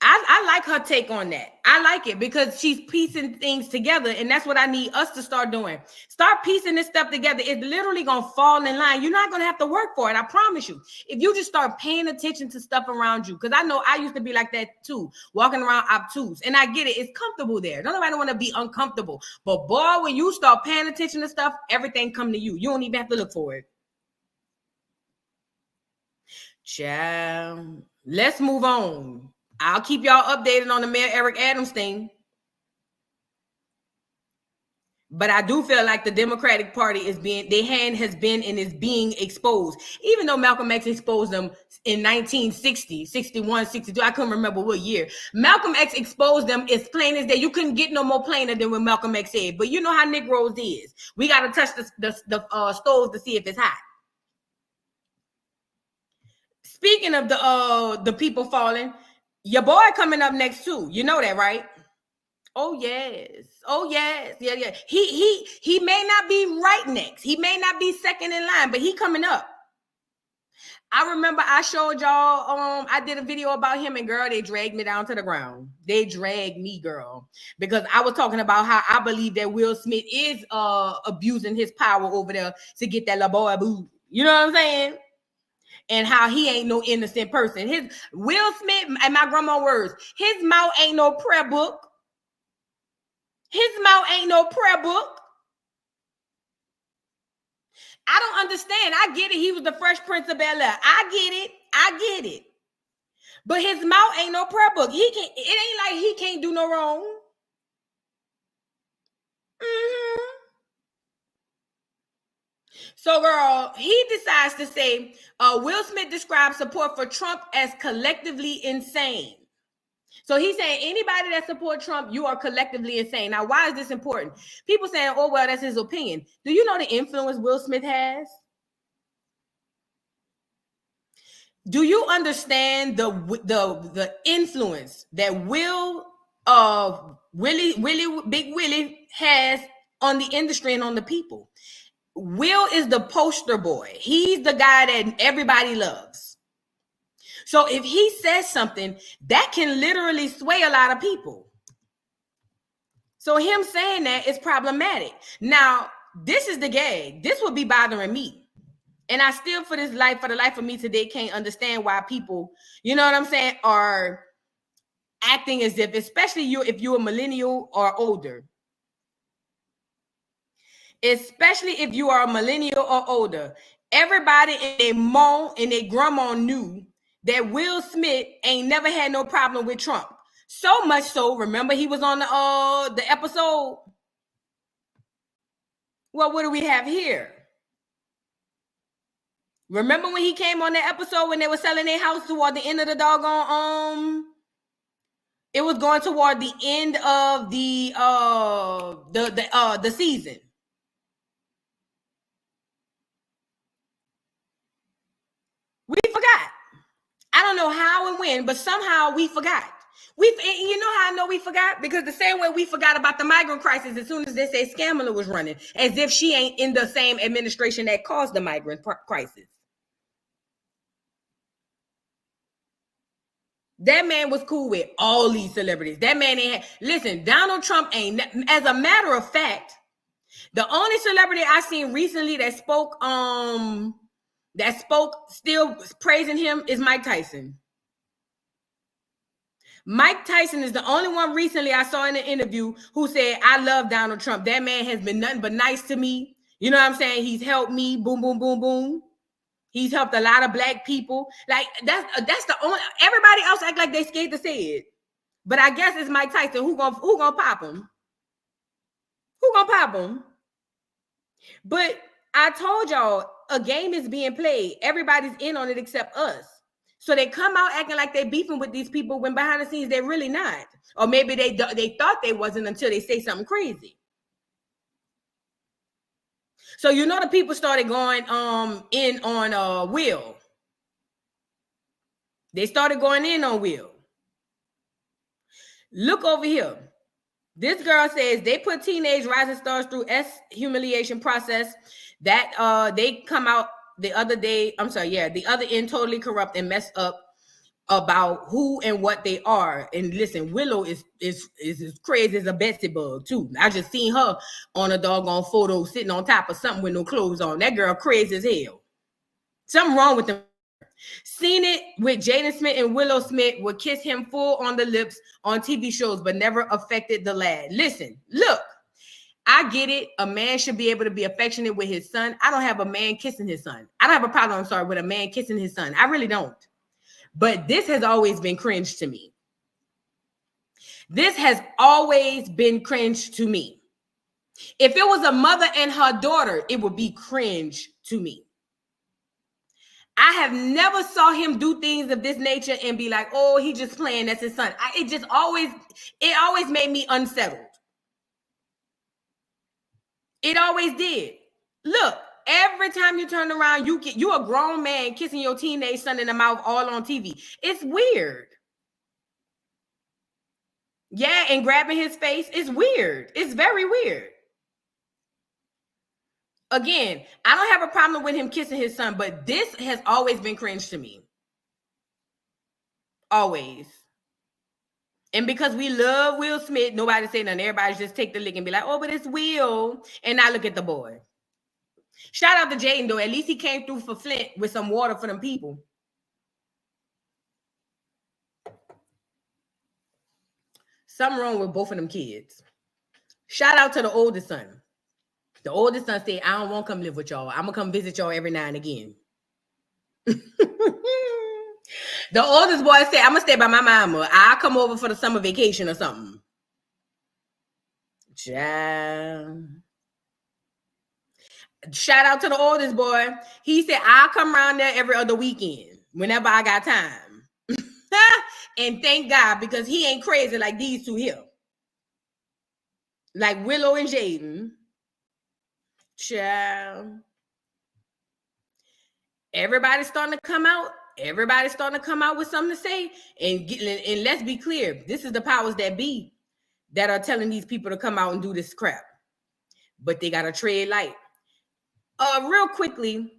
I like her take on that. I like it because she's piecing things together, and that's what I need us to start doing. Start piecing this stuff together. It's literally going to fall in line. You're not going to have to work for it. I promise you. If you just start paying attention to stuff around you, because I know I used to be like that too, walking around obtuse, and I get it. It's comfortable there. Nobody want to be uncomfortable. But boy, when you start paying attention to stuff, everything come to you. You don't even have to look for it. Child, let's move on. I'll keep y'all updated on the Mayor Eric Adams thing. But I do feel like the Democratic Party is being, their hand has been and is being exposed. Even though Malcolm X exposed them in 1960, 61, 62, I couldn't remember what year. Malcolm X exposed them as plain as day. You couldn't get no more plainer than what Malcolm X said. But you know how Negroes is. We got to touch the stoves to see if it's hot. Speaking of the people falling, your boy coming up next too. You know that, right? Oh yes. Oh yes. Yeah. He may not be right next. He may not be second in line, but he coming up. I remember I showed y'all, I did a video about him, and girl, they dragged me down to the ground. They dragged me, girl, because I was talking about how I believe that Will Smith is abusing his power over there to get that little boy boo. You know what I'm saying? And how he ain't no innocent person. His Will Smith, and my grandma words, his mouth ain't no prayer book. His mouth ain't no prayer book. I don't understand. I get it. He was the Fresh Prince of Bel-Air. I get it. But his mouth ain't no prayer book. He can't. It ain't like he can't do no wrong. Mm-hmm. So, girl, he decides to say, Will Smith describes support for Trump as collectively insane. So he's saying anybody that supports Trump, you are collectively insane. Now, why is this important? People saying, oh, well, that's his opinion. Do you know the influence Will Smith has? Do you understand the influence that Big Willie has on the industry and on the people? Will is the poster boy. He's the guy that everybody loves. So if he says something, that can literally sway a lot of people. So him saying that is problematic. Now, this is the gag. This would be bothering me. And I still, for the life of me today, can't understand why people, you know what I'm saying, are acting as if, especially if you're a millennial or older. Especially if you are a millennial or older. Everybody in their mom and their grandma knew that Will Smith ain't never had no problem with Trump. So much so, remember he was on the episode? Well, what do we have here? Remember when he came on the episode when they were selling their house toward the end of the doggone, it was going toward the end of the season. We forgot. I don't know how and when, but somehow we forgot. You know how I know we forgot? Because the same way we forgot about the migrant crisis as soon as they say Scamala was running, as if she ain't in the same administration that caused the migrant crisis. That man was cool with all these celebrities. That man ain't listen, Donald Trump ain't, as a matter of fact, the only celebrity I seen recently that spoke still praising him is Mike Tyson. Mike Tyson is the only one recently I saw in an interview who said, I love Donald Trump. That man has been nothing but nice to me. You know what I'm saying? He's helped me. Boom, boom, boom, boom. He's helped a lot of black people. Like that's the only, everybody else act like they scared to say it. But I guess it's Mike Tyson. Who gonna pop him? Who gonna pop him? But I told y'all, a game is being played. Everybody's in on it except us. So they come out acting like they're beefing with these people when behind the scenes they're really not. Or maybe they thought they wasn't until they say something crazy. So you know the people started going in on Will. They started going in on Will. Look over here. This girl says they put teenage rising stars through humiliation process that they come out the other day. I'm sorry, yeah, the other end totally corrupt and messed up about who and what they are. And listen, Willow is as crazy as a Betsy bug too. I just seen her on a doggone photo sitting on top of something with no clothes on. That girl crazy as hell. Something wrong with them. Seen it with Jaden Smith and Willow Smith would kiss him full on the lips on TV shows, but never affected the lad. Listen, look, I get it. A man should be able to be affectionate with his son. I don't have a man kissing his son. I don't have a problem, I'm sorry, with a man kissing his son. I really don't. But this has always been cringe to me. This has always been cringe to me. If it was a mother and her daughter, it would be cringe to me. I have never saw him do things of this nature and be like, oh, he just playing, that's his son. It always made me unsettled. It always did. Look, every time you turn around, you a grown man kissing your teenage son in the mouth all on TV. It's weird. Yeah, and grabbing his face is weird. It's very weird. Again, I don't have a problem with him kissing his son, but this has always been cringe to me. Always. And because we love Will Smith, nobody say nothing. Everybody just take the lick and be like, oh, but it's Will. And I look at the boy. Shout out to Jaden, though. At least he came through for Flint with some water for them people. Something wrong with both of them kids. Shout out to the oldest son. The oldest son said, I don't want to come live with y'all. I'm going to come visit y'all every now and again. The oldest boy said, I'm going to stay by my mama. I'll come over for the summer vacation or something. Shout out to the oldest boy. He said, I'll come around there every other weekend whenever I got time. And thank God, because he ain't crazy like these two here. Like Willow and Jaden. Child. Everybody's starting to come out. Everybody's starting to come out with something to say. And let's be clear. This is the powers that be that are telling these people to come out and do this crap. But they got to tread light. Real quickly,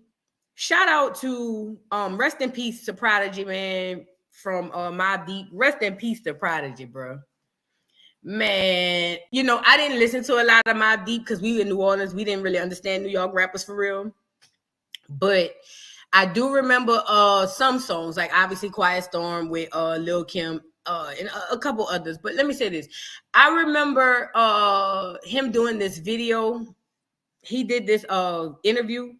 shout out to rest in peace to Prodigy, man, from Mobb Deep. Rest in peace to Prodigy, bro. Man, you know, I didn't listen to a lot of Mobb Deep because we were in New Orleans. We didn't really understand New York rappers for real. But I do remember some songs, like obviously Quiet Storm with Lil Kim and a couple others. But let me say this. I remember him doing this video. He did this interview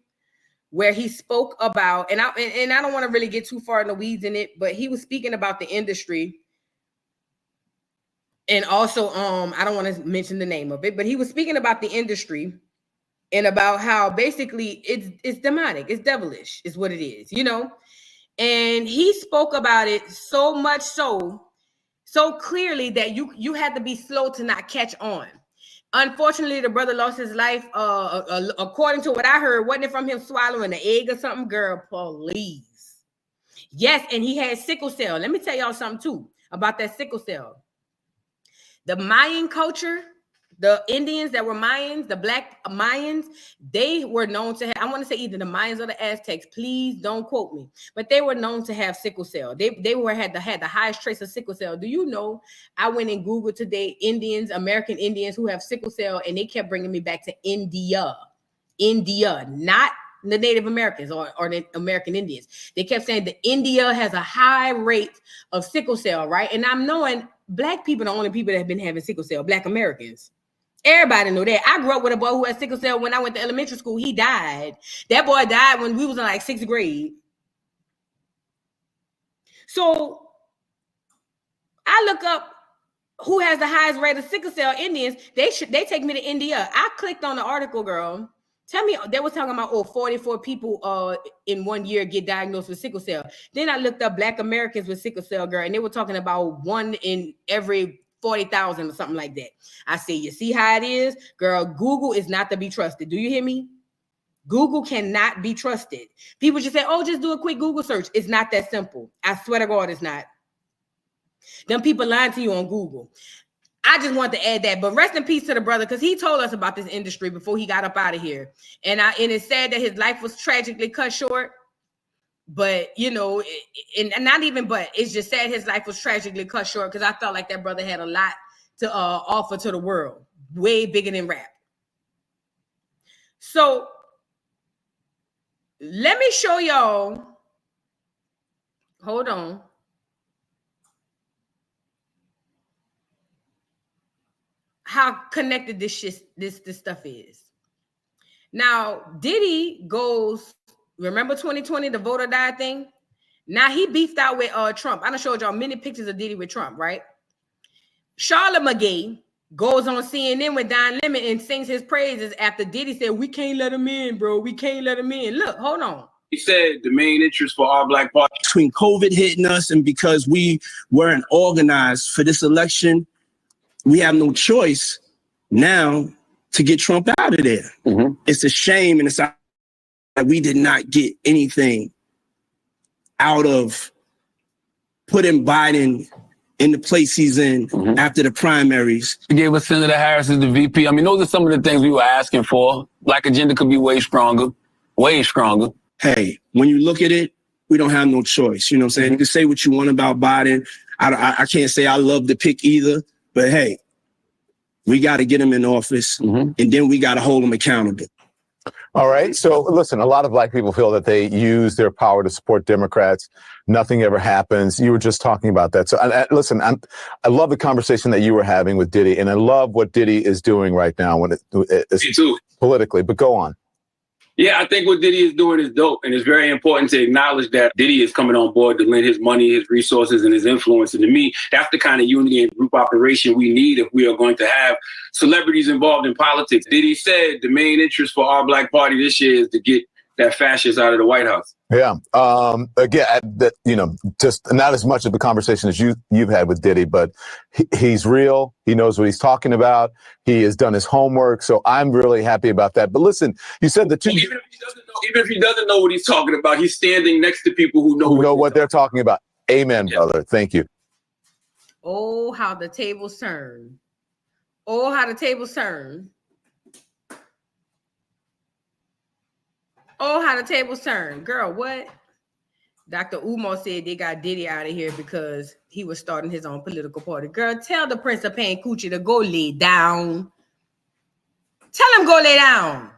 where he spoke about, and I don't want to really get too far in the weeds in it, but he was speaking about the industry. And also, I don't want to mention the name of it, but he was speaking about the industry and about how basically it's demonic, it's devilish, is what it is, you know? And he spoke about it so much so clearly that you had to be slow to not catch on. Unfortunately, the brother lost his life, according to what I heard, wasn't it from him swallowing an egg or something? Girl, please. Yes, and he had sickle cell. Let me tell y'all something too about that sickle cell. The Mayan culture, the Indians that were Mayans, the Black Mayans, they were known to have, I want to say either the Mayans or the Aztecs, please don't quote me, but they were known to have sickle cell. They had the highest trace of sickle cell. Do you know, I went and Googled today, American Indians who have sickle cell, and they kept bringing me back to India, not the Native Americans or the American Indians. They kept saying that India has a high rate of sickle cell, right? And I'm knowing Black people are the only people that have been having sickle cell, Black Americans. Everybody know that. I grew up with a boy who had sickle cell when I went to elementary school. He died. That boy died when we was in like 6th grade. So I look up who has the highest rate of sickle cell Indians. They take me to India. I clicked on the article, girl. Tell me, they were talking about 44 people in 1 year get diagnosed with sickle cell. Then I looked up Black Americans with sickle cell, girl, and they were talking about 1 in every 40,000 or something like that. I say, you see how it is? Girl, Google is not to be trusted. Do you hear me? Google cannot be trusted. People just say, oh, just do a quick Google search. It's not that simple. I swear to God, it's not. Them people lying to you on Google. I just want to add that. But rest in peace to the brother, because he told us about this industry before he got up out of here. And it's sad that his life was tragically cut short. But, you know, and not even, but it's just sad his life was tragically cut short, because I felt like that brother had a lot to offer to the world, way bigger than rap. So let me show y'all. Hold on. How connected this stuff is. Now, Diddy goes, remember 2020, the voter died thing? Now he beefed out with Trump. I done showed y'all many pictures of Diddy with Trump, right? Charlotte McGee goes on CNN with Don Lemon and sings his praises after Diddy said, we can't let him in, bro. We can't let him in. Look, hold on. He said the main interest for our Black Party, between COVID hitting us and because we weren't organized for this election, we have no choice now to get Trump out of there. Mm-hmm. It's a shame, and it's that we did not get anything out of putting Biden in the place he's in after the primaries. We gave us Senator Harris as the VP. I mean, those are some of the things we were asking for. Black agenda could be way stronger, way stronger. Hey, when you look at it, we don't have no choice. You know what I'm saying? You can say what you want about Biden. I can't say I love the pick either, but hey, we got to get him in office, and then we got to hold him accountable. All right. So listen, a lot of Black people feel that they use their power to support Democrats. Nothing ever happens. You were just talking about that. So listen, I love the conversation that you were having with Diddy, and I love what Diddy is doing right now when it's politically, but go on. Yeah, I think what Diddy is doing is dope, and it's very important to acknowledge that Diddy is coming on board to lend his money, his resources, and his influence. And to me, that's the kind of unity and group operation we need if we are going to have celebrities involved in politics. Diddy said the main interest for our Black Party this year is to get that fascist out of the White House. Yeah. Again, just not as much of the conversation as you've had with Diddy, but he's real. He knows what he's talking about. He has done his homework. So I'm really happy about that. But listen, you said the two. Even if he doesn't know what he's talking about, he's standing next to people who know what they're talking about. Amen, brother. Thank you. Oh, how the tables turn. Oh, how the tables turn. Oh, how the tables turn. Girl, what? Dr. Umar said they got Diddy out of here because he was starting his own political party. Girl, tell the Prince of Pain Coochie to go lay down. Tell him go lay down.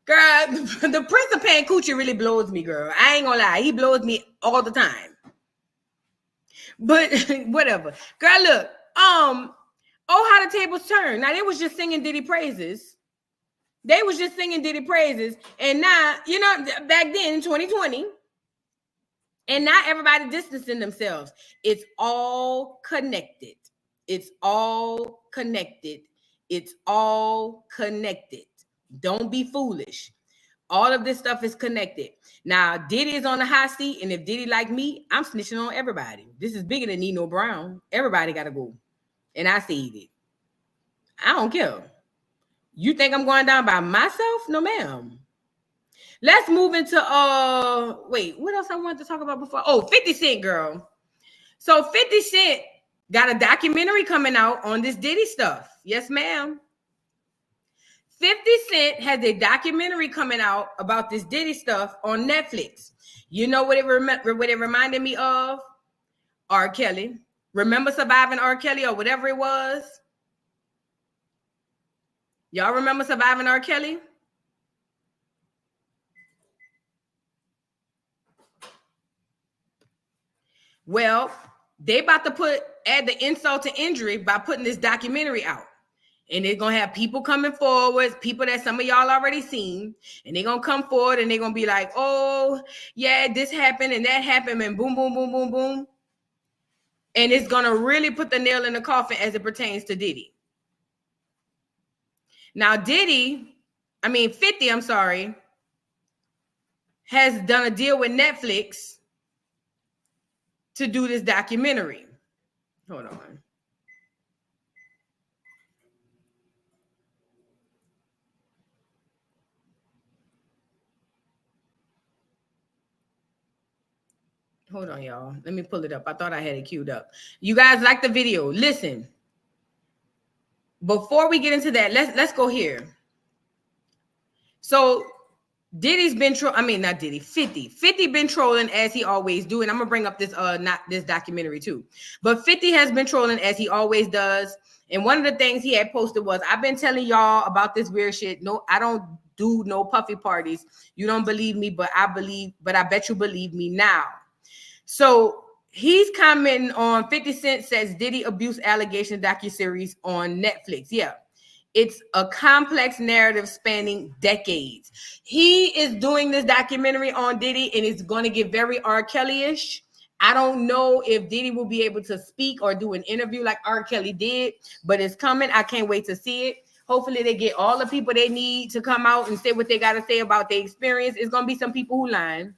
Girl, the Prince of Pain Coochie really blows me, girl. I ain't gonna lie. He blows me all the time. But whatever. Girl, look. Oh, how the tables turn. Now, they was just singing Diddy praises. They was just singing Diddy praises. And now, you know, back then in 2020, and now everybody distancing themselves. It's all connected. It's all connected. It's all connected. Don't be foolish. All of this stuff is connected. Now, Diddy is on the hot seat, and if Diddy like me, I'm snitching on everybody. This is bigger than Nino Brown. Everybody got to go. And I said it. I don't care. You think I'm going down by myself? No, ma'am. Let's move into wait, what else I wanted to talk about before? Oh, 50 Cent, girl. So 50 Cent got a documentary coming out on this Diddy stuff. Yes, ma'am. 50 Cent has a documentary coming out about this Diddy stuff on Netflix. You know what it reminded me of? R. Kelly. Remember Surviving R. Kelly or whatever it was? Y'all remember Surviving R. Kelly? Well, they about to add the insult to injury by putting this documentary out. And they're going to have people coming forward, people that some of y'all already seen. And they're going to come forward and they're going to be like, oh, yeah, this happened and that happened and boom, boom, boom, boom, boom. And it's going to really put the nail in the coffin as it pertains to Diddy. Now, 50, has done a deal with Netflix to do this documentary. Hold on. Hold on, y'all. Let me pull it up. I thought I had it queued up. You guys like the video? Listen. Before we get into that, let's go here. So Diddy's been not Diddy, 50 been trolling as he always do, and I'm gonna bring up this not this documentary too. But 50 has been trolling as he always does. And one of the things he had posted was, I've been telling y'all about this weird shit. No, I don't do no puffy parties. You don't believe me, but I bet you believe me now. So he's commenting on 50 Cent says Diddy abuse allegation docuseries on Netflix. Yeah. It's a complex narrative spanning decades. He is doing this documentary on Diddy, and it's going to get very R. Kelly-ish. I don't know if Diddy will be able to speak or do an interview like R. Kelly did, but it's coming. I can't wait to see it. Hopefully they get all the people they need to come out and say what they got to say about their experience. It's going to be some people who lying.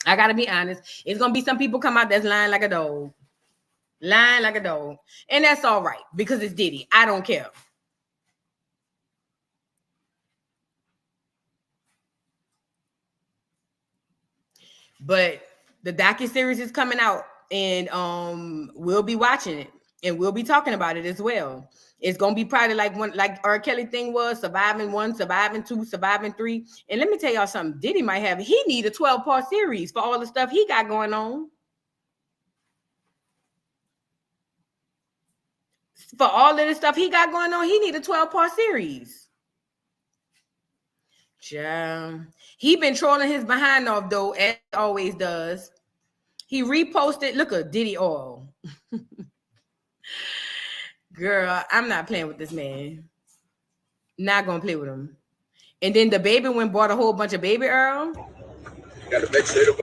I got to be honest. It's going to be some people come out that's lying like a dog. Lying like a dog. And that's all right because it's Diddy. I don't care. But the docuseries is coming out, and we'll be watching it, and we'll be talking about it as well. It's gonna be probably like R. Kelly thing was, surviving 1, surviving 2, surviving 3. And let me tell y'all something. Diddy might have. He need a 12-part series for all the stuff he got going on. For all of the stuff he got going on, he need a 12-part series. Yeah. He been trolling his behind off though, as he always does. He reposted, look at Diddy oil. Girl, I'm not playing with this man. Not gonna play with him. And then the baby went bought a whole bunch of baby oil.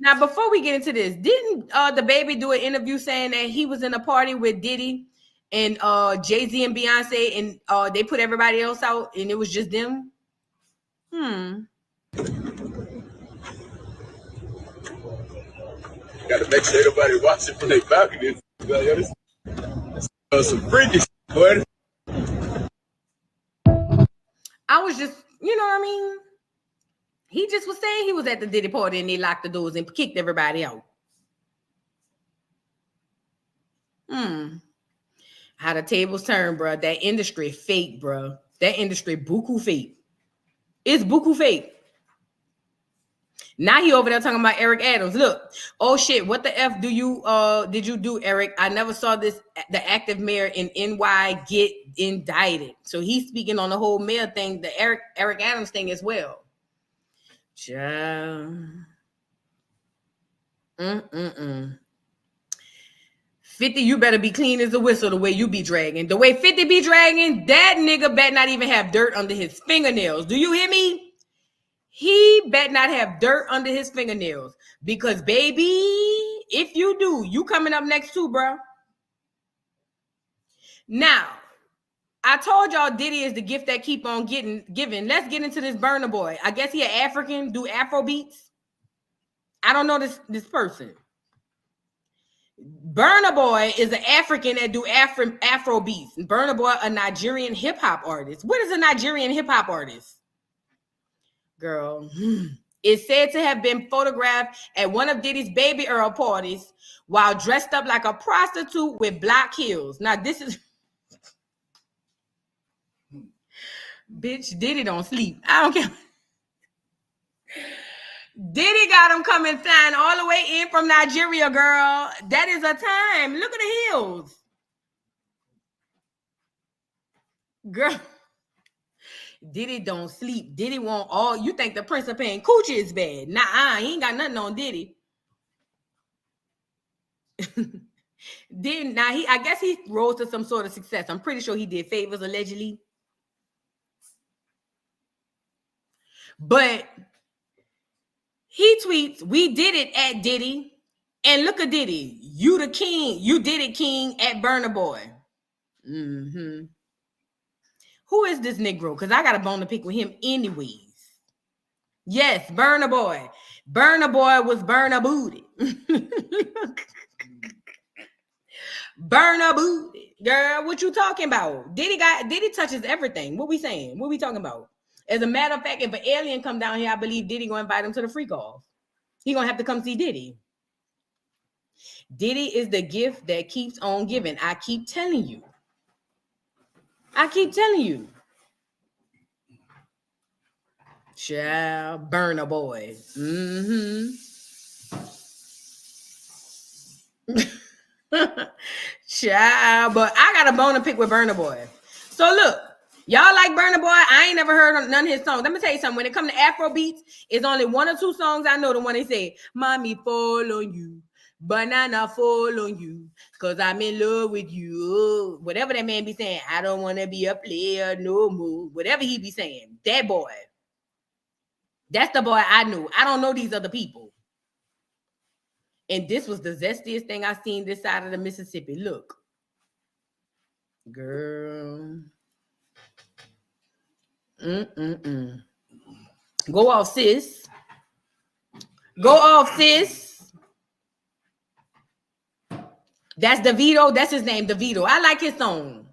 Now, before we get into this, didn't the baby do an interview saying that he was in a party with Diddy and Jay-Z and Beyonce, and they put everybody else out and it was just them? Gotta make sure everybody watching from their balcony. Some freaky boy. I was just, you know what I mean? He just was saying he was at the Diddy party and they locked the doors and kicked everybody out. How the tables turn, bro. That industry fake, bro. That industry buku fake. It's buku fake. Now he over there talking about Eric Adams. Look, oh shit, what the F did you do, Eric? I never saw this, the active mayor in NY get indicted. So he's speaking on the whole mayor thing, the Eric Adams thing as well. 50, you better be clean as a whistle the way you be dragging. The way 50 be dragging, that nigga bet not even have dirt under his fingernails. Do you hear me? He bet not have dirt under his fingernails. Because, baby, if you do, you coming up next too, bro. Now, I told y'all Diddy is the gift that keep on giving. Let's get into this Burnaboy. I guess he an African, do Afro beats. I don't know this person. Burnaboy is an African that do Afro beats. Burnaboy, a Nigerian hip hop artist. What is a Nigerian hip hop artist? Girl, is said to have been photographed at one of Diddy's baby Earl parties while dressed up like a prostitute with black heels. Now, this is... Bitch, Diddy don't sleep. I don't care. Diddy got him coming flying all the way in from Nigeria, girl. That is a time. Look at the heels. Girl. Diddy don't sleep. Diddy want all. You think the Prince of Pain coochie is bad? Nah, he ain't got nothing on Diddy. I guess he rose to some sort of success. I'm pretty sure he did favors allegedly. But he tweets, "We did it at Diddy." And look at Diddy. You the king. You did it, king, at Burnaboy. Who is this Negro? Because I got a bone to pick with him anyways. Yes, Burnaboy. Burnaboy was Burnabooty. Burnabooty. Girl, what you talking about? Diddy touches everything. What we saying? What we talking about? As a matter of fact, if an alien come down here, I believe Diddy gonna invite him to the freak off. He gonna have to come see Diddy. Diddy is the gift that keeps on giving. I keep telling you. I keep telling you. Child, Burnaboy. Child, but I got a bone to pick with Burnaboy. So look, y'all like Burnaboy? I ain't never heard none of his songs. Let me tell you something. When it comes to Afro beats, it's only one or two songs I know. The one they say, "Mommy fall on you, banana fall on you, cause I'm in love with you." Whatever that man be saying, I don't want to be a player no more. Whatever he be saying, that boy. That's the boy I knew. I don't know these other people. And this was the zestiest thing I seen this side of the Mississippi. Look. Girl. Go off, sis. Go off, sis. That's DeVito. That's his name, DeVito. I like his song.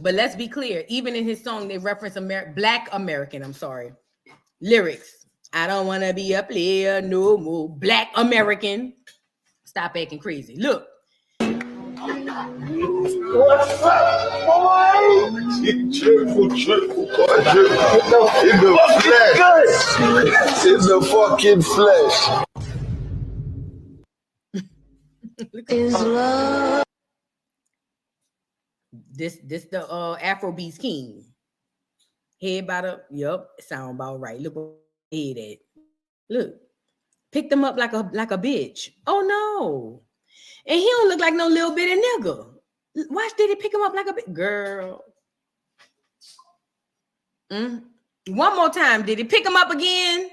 But let's be clear. Even in his song, they reference Black American. I'm sorry. Lyrics. I don't want to be a player no more. Black American. Stop acting crazy. Look. What's up, boy? Triple, in the fucking flesh. Is love. This the Afrobeats king. Head about up. Yup, sound about right. Look what he head at. Look. Picked him up like a bitch. Oh no. And he don't look like no little bitty nigga. Watch Diddy pick him up like a bitch. Girl. One more time, Diddy pick him up again.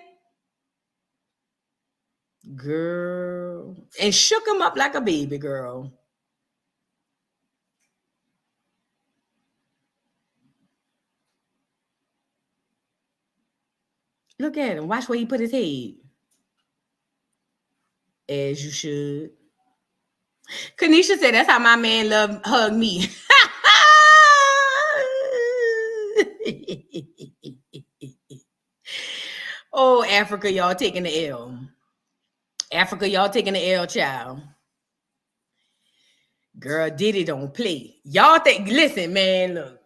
Girl. And shook him up like a baby, girl. Look at him. Watch where he put his head. As you should. Kanisha said, that's how my man hug me. Oh, Africa, y'all taking the L. Africa, y'all taking the L, child. Girl, Diddy don't play. Y'all think, listen, man, look.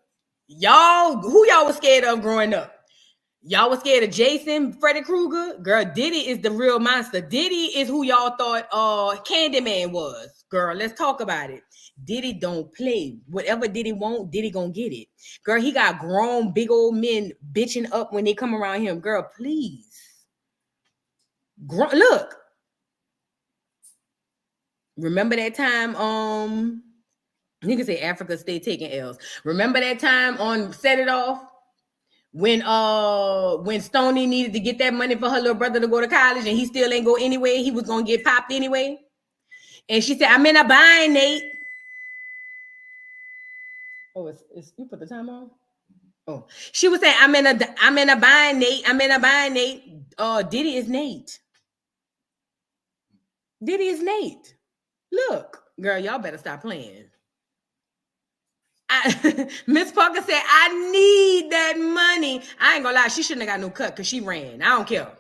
Y'all, who y'all was scared of growing up? Y'all was scared of Jason, Freddy Krueger? Girl, Diddy is the real monster. Diddy is who y'all thought Candyman was. Girl, let's talk about it. Diddy don't play. Whatever Diddy want, Diddy gonna get it. Girl, he got grown big old men bitching up when they come around him. Girl, please. Look. Remember that time, niggas say Africa stay taking L's. Remember that time on Set It Off? When Stoney needed to get that money for her little brother to go to college and he still ain't go anyway, he was gonna get popped anyway. And she said, I'm in a bind, Nate. Oh, it's you put the time on? Oh, she was saying, I'm in a bind, Nate. I'm in a bind, Nate. Diddy is Nate. Diddy is Nate. Look, girl, y'all better stop playing. Miss Parker said, I need that money. I ain't gonna lie, she shouldn't have got no cut because she ran. I don't care.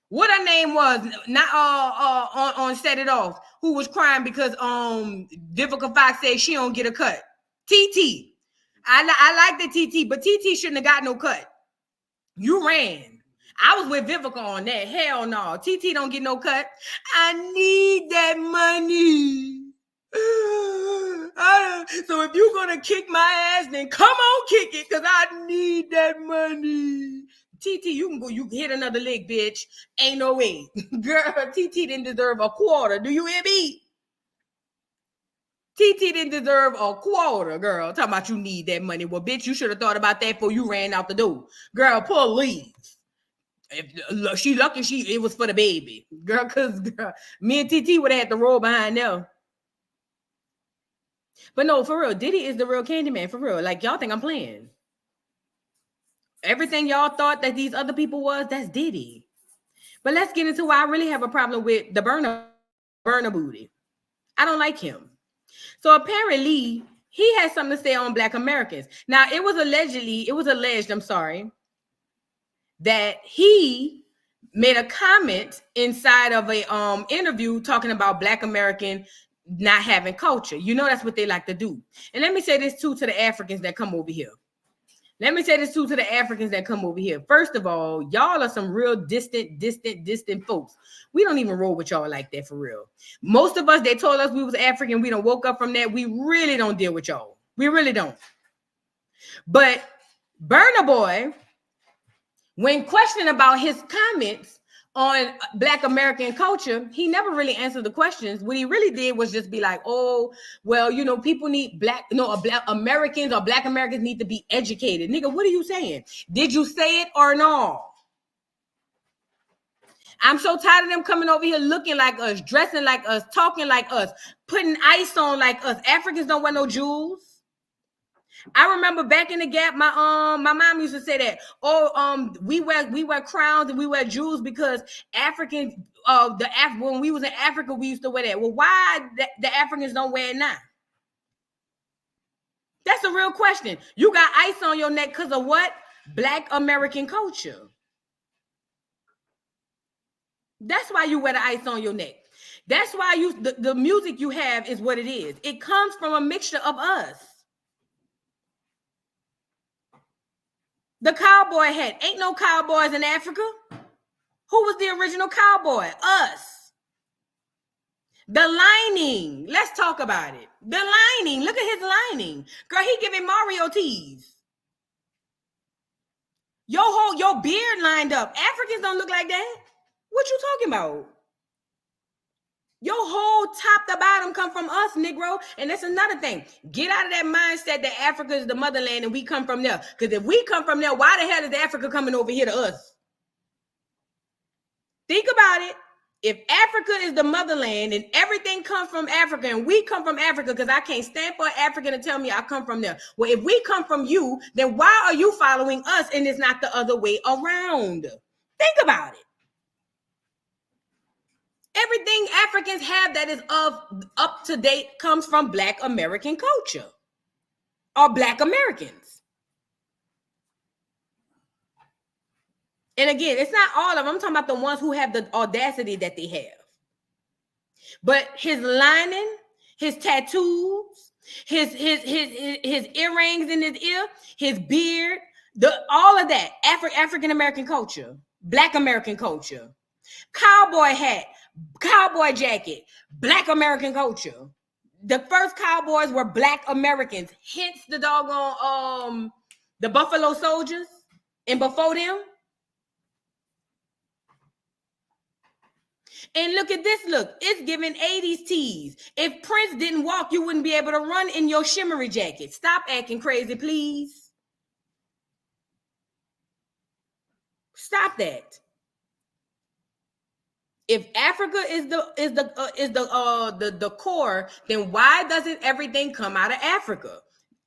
What her name was, not on Set It Off, who was crying because Vivica Fox said she don't get a cut. TT. I like the TT, but TT shouldn't have got no cut. You ran. I was with Vivica on that. Hell no. TT don't get no cut. I need that money. So if you're gonna kick my ass, then come on, kick it, because I need that money. TT, you can go, you can hit another lick, bitch. Ain't no way. Girl, TT didn't deserve a quarter. Do you hear me? TT didn't deserve a quarter, girl. Talking about you need that money. Well, bitch, you should have thought about that before you ran out the door. Girl, please. If she lucky it was for the baby. Girl, because me and TT would have had to roll behind them. But no, for real, Diddy is the real Candyman, for real. Like, y'all think I'm playing. Everything y'all thought that these other people was, that's Diddy. But let's get into why I really have a problem with the burner booty. I don't like him. So apparently, he has something to say on Black Americans. Now, it was alleged, that he made a comment inside of a interview talking about Black American not having culture. You know, that's what they like to do. And let me say this too to the Africans that come over here. First of all, y'all are some real distant folks. We don't even roll with y'all like that for real. Most of us, they told us we was African. We done woke up from that. We really don't deal with y'all. We really don't. But Burnaboy, when questioned about his comments on Black American culture, he never really answered the questions. What he really did was just be like, oh, well, you know, people need Black Americans or Black Americans need to be educated. Nigga, what are you saying? Did you say it or no? I'm so tired of them coming over here looking like us, dressing like us, talking like us, putting ice on like us. Africans don't wear no jewels. I remember back in the Gap, my mom used to say that, we wear crowns and we wear jewels because Africans, when we was in Africa, we used to wear that. Well, why the Africans don't wear it now? That's a real question. You got ice on your neck because of what? Black American culture. That's why you wear the ice on your neck. That's why the music you have is what it is. It comes from a mixture of us. The cowboy hat. Ain't no cowboys in Africa. Who was the original cowboy? Us. The lining. Let's talk about it. The lining. Look at his lining. Girl, he giving Mario tease. Your beard lined up. Africans don't look like that. What you talking about? Your whole top to bottom come from us, Negro. And that's another thing. Get out of that mindset that Africa is the motherland and we come from there. Because if we come from there, why the hell is Africa coming over here to us? Think about it. If Africa is the motherland and everything comes from Africa and we come from Africa, because I can't stand for an African to tell me I come from there. Well, if we come from you, then why are you following us and it's not the other way around? Think about it. Everything Africans have that is up to date comes from Black American culture or Black Americans. And again, it's not all of them. I'm talking about the ones who have the audacity that they have. But his lining, his tattoos, his earrings in his ear, his beard, all of that, African American culture, Black American culture, cowboy hat, cowboy jacket, Black American culture. The first cowboys were Black Americans, hence the doggone the Buffalo Soldiers, and before them. And look at this look. It's giving 80s tees. If Prince didn't walk, you wouldn't be able to run in your shimmery jacket. Stop acting crazy, please. Stop that. If Africa is the core, then why doesn't everything come out of Africa?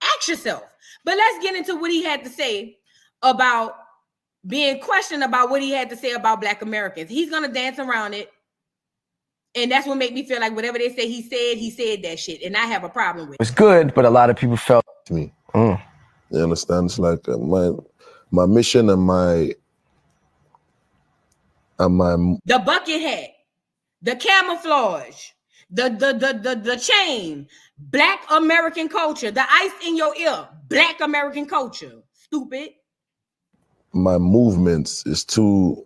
Ask yourself. But let's get into what he had to say about being questioned about what he had to say about Black Americans. He's gonna dance around it, and that's what made me feel like whatever they say he said that shit, and I have a problem with it. It's good, but a lot of people felt me. You understand? It's like my mission and my the bucket hat, the camouflage, the chain, Black American culture, the ice in your ear, Black American culture. Stupid. My movements is too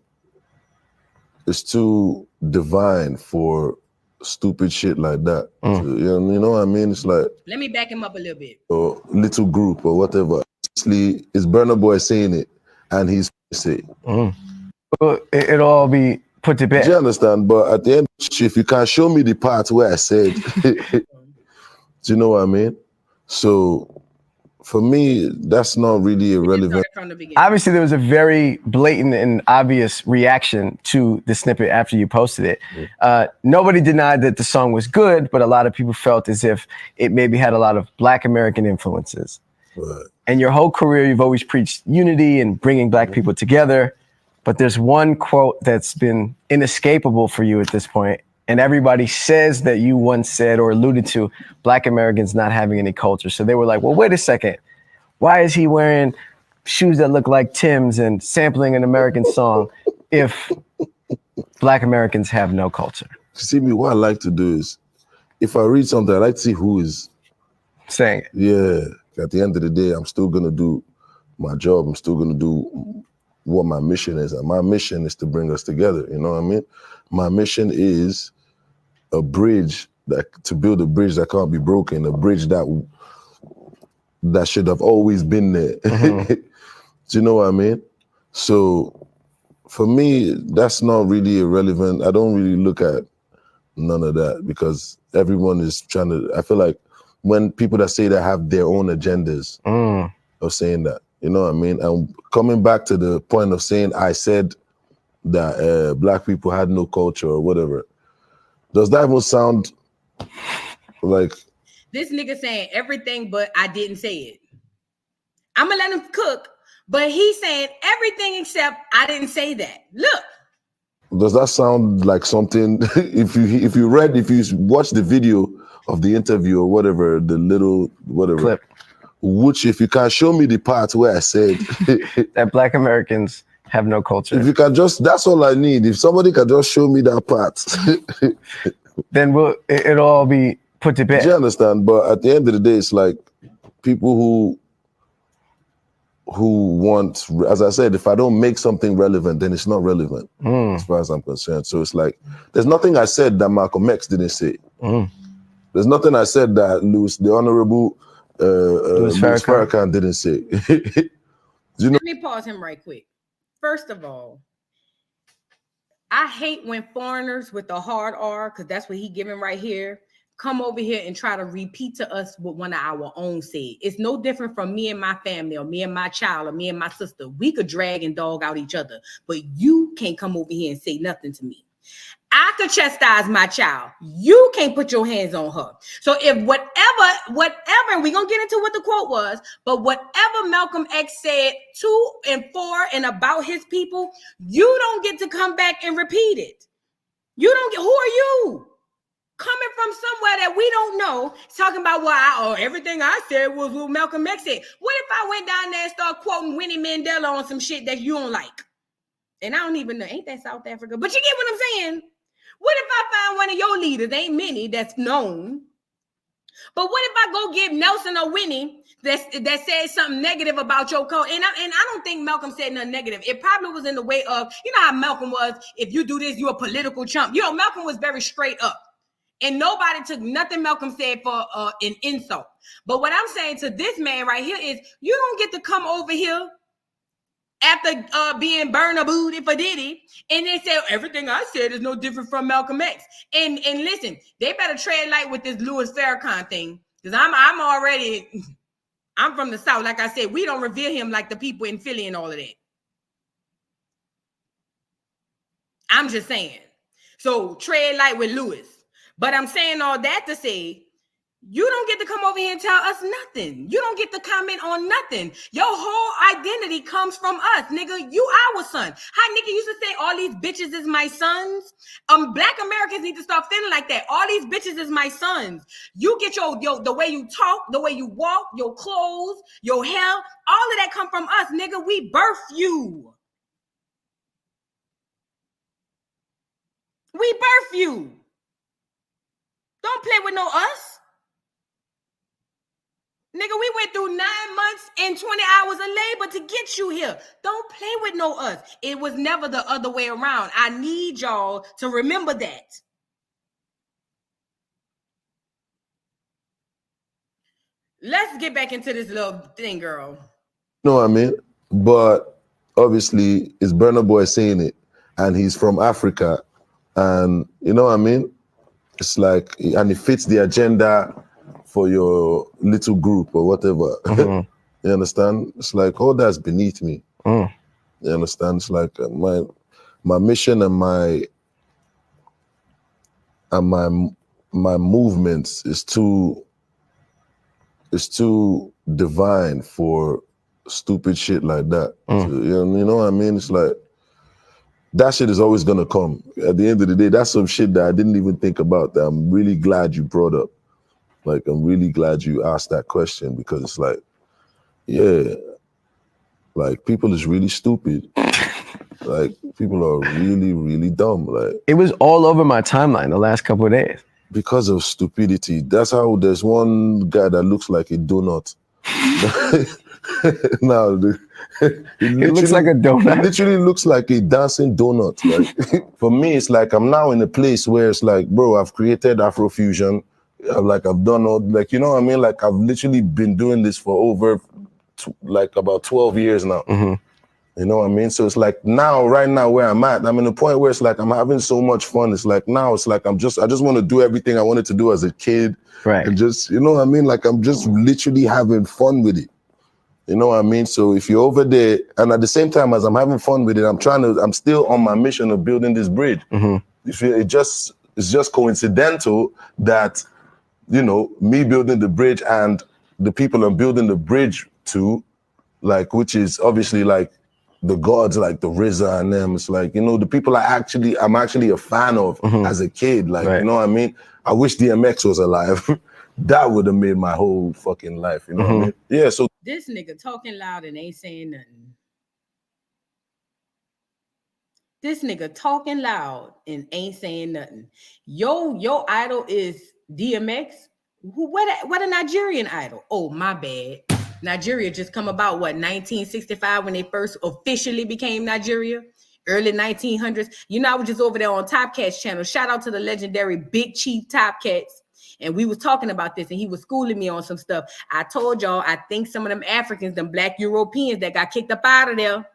divine for stupid shit like that. So, you know what I mean? It's like, let me back him up a little bit. Or little group or whatever. It's Burnaboy saying it, and he's saying it. It'll all be put to bed. Do you understand? But at the end, if you can show me the part where I said, do you know what I mean? So for me, that's not really irrelevant. Obviously, there was a very blatant and obvious reaction to the snippet after you posted it. Nobody denied that the song was good, but a lot of people felt as if it maybe had a lot of Black American influences. Right. And your whole career, you've always preached unity and bringing Black people together. But there's one quote that's been inescapable for you at this point, and everybody says that you once said or alluded to Black Americans not having any culture. So they were like, well, wait a second. Why is he wearing shoes that look like Tim's and sampling an American song? if Black Americans have no culture? See me, what I like to do is, if I read something, I like to see who is saying it. Yeah. At the end of the day, I'm still gonna do my job. I'm still gonna do what my mission is. And my mission is to bring us together. You know what I mean? My mission is a bridge to build a bridge that can't be broken, a bridge that should have always been there. Mm-hmm. Do you know what I mean? So for me, that's not really irrelevant. I don't really look at none of that because everyone is trying to, I feel like when people that say that have their own agendas of saying that, you know what I mean? And coming back to the point of saying I said that Black people had no culture or whatever, does that even sound like... This nigga saying everything, but I didn't say it. I'm gonna let him cook, but he's saying everything except I didn't say that. Look. Does that sound like something? If you watch the video of the interview or whatever, the little whatever clip, which if you can show me the part where I said that Black Americans have no culture. If you can that's all I need. If somebody can just show me that part, then it'll all be put to bed. Do you understand? But at the end of the day, it's like people who want, as I said, if I don't make something relevant, then it's not relevant as far as I'm concerned. So it's like, there's nothing I said that Malcolm X didn't say. There's nothing I said that the Honorable Louis Farrakhan didn't say. Let me pause him right quick. First of all, I hate when foreigners with the hard R, because that's what he giving right here, come over here and try to repeat to us what one of our own said. It's no different from me and my family or me and my child or me and my sister. We could drag and dog out each other, but you can't come over here and say nothing to me. I could chastise my child. You can't put your hands on her. So if whatever, and we're going to get into what the quote was, but whatever Malcolm X said to and for and about his people, you don't get to come back and repeat it. You don't get, who are you? Coming from somewhere that we don't know, talking about everything I said was what Malcolm X said. What if I went down there and started quoting Winnie Mandela on some shit that you don't like? And I don't even know, ain't that South Africa? But you get what I'm saying? What if I find one of your leaders, ain't many that's known, but what if I go get Nelson or Winnie that says something negative about your code? And I don't think Malcolm said nothing negative. It probably was in the way of, you know how Malcolm was, if you do this, you're a political chump. You know, Malcolm was very straight up. And nobody took nothing Malcolm said for an insult. But what I'm saying to this man right here is, you don't get to come over here after being Burnaboy for Diddy, and they say everything I said is no different from Malcolm X. And listen, they better tread light with this Louis Farrakhan thing, because I'm from the South. Like I said, we don't revere him like the people in Philly and all of that. I'm just saying. So tread light with Louis. But I'm saying all that to say, you don't get to come over here and tell us nothing. You don't get to comment on nothing. Your whole identity comes from us, nigga. You our son. How nigga used to say all these bitches is my sons? Black Americans need to start feeling like that. All these bitches is my sons. You get your the way you talk, the way you walk, your clothes, your hair, all of that come from us, nigga. We birth you. We birth you. Don't play with no us. Nigga, we went through 9 months and 20 hours of labor to get you here. Don't play with no us. It was never the other way around. I need y'all to remember that. Let's get back into this little thing, girl. You know what I mean? But obviously, it's Burnaboy saying it, and he's from Africa, and you know what I mean? It's like, and it fits the agenda for your little group or whatever. You understand? It's like, all that's beneath me. You understand? It's like my mission and my movements is too divine for stupid shit like that. So, you know what I mean? It's like, that shit is always gonna come. At the end of the day, that's some shit that I didn't even think about, that I'm really glad you brought up. Like, I'm really glad you asked that question, because it's like, yeah, like, people is really stupid. Like people are really, really dumb. Like it was all over my timeline the last couple of days because of stupidity. That's how there's one guy that looks like a donut. Now it looks like a donut. It literally looks like a dancing donut. Like for me, it's like I'm now in a place where it's like, bro, I've created Afrofusion. I've done all, like, you know what I mean? Like I've literally been doing this for over like about 12 years now. Mm-hmm. You know what I mean? So it's like now, right now where I'm at, I'm in a point where it's like I'm having so much fun. It's like now it's like I just want to do everything I wanted to do as a kid. Right. And just, you know what I mean? Like I'm just literally having fun with it. You know what I mean? So if you're over there, and at the same time as I'm having fun with it, I'm still on my mission of building this bridge. Mm-hmm. It's just coincidental that, you know, me building the bridge and the people I'm building the bridge to, like, which is obviously like the gods, like the RZA and them. It's like, you know, the people I'm actually a fan of as a kid. Like, you know what I mean? I wish DMX was alive. That would have made my whole fucking life. You know what I mean? Yeah, so. This nigga talking loud and ain't saying nothing. This nigga talking loud and ain't saying nothing. Your idol is DMX. What a Nigerian idol? Oh, my bad. Nigeria just come about, what, 1965 when they first officially became Nigeria? Early 1900s. You know, I was just over there on Top Cats channel. Shout out to the legendary Big Chief Top Cats. And we was talking about this, and he was schooling me on some stuff. I told y'all, I think some of them Africans, them Black Europeans that got kicked up out of there,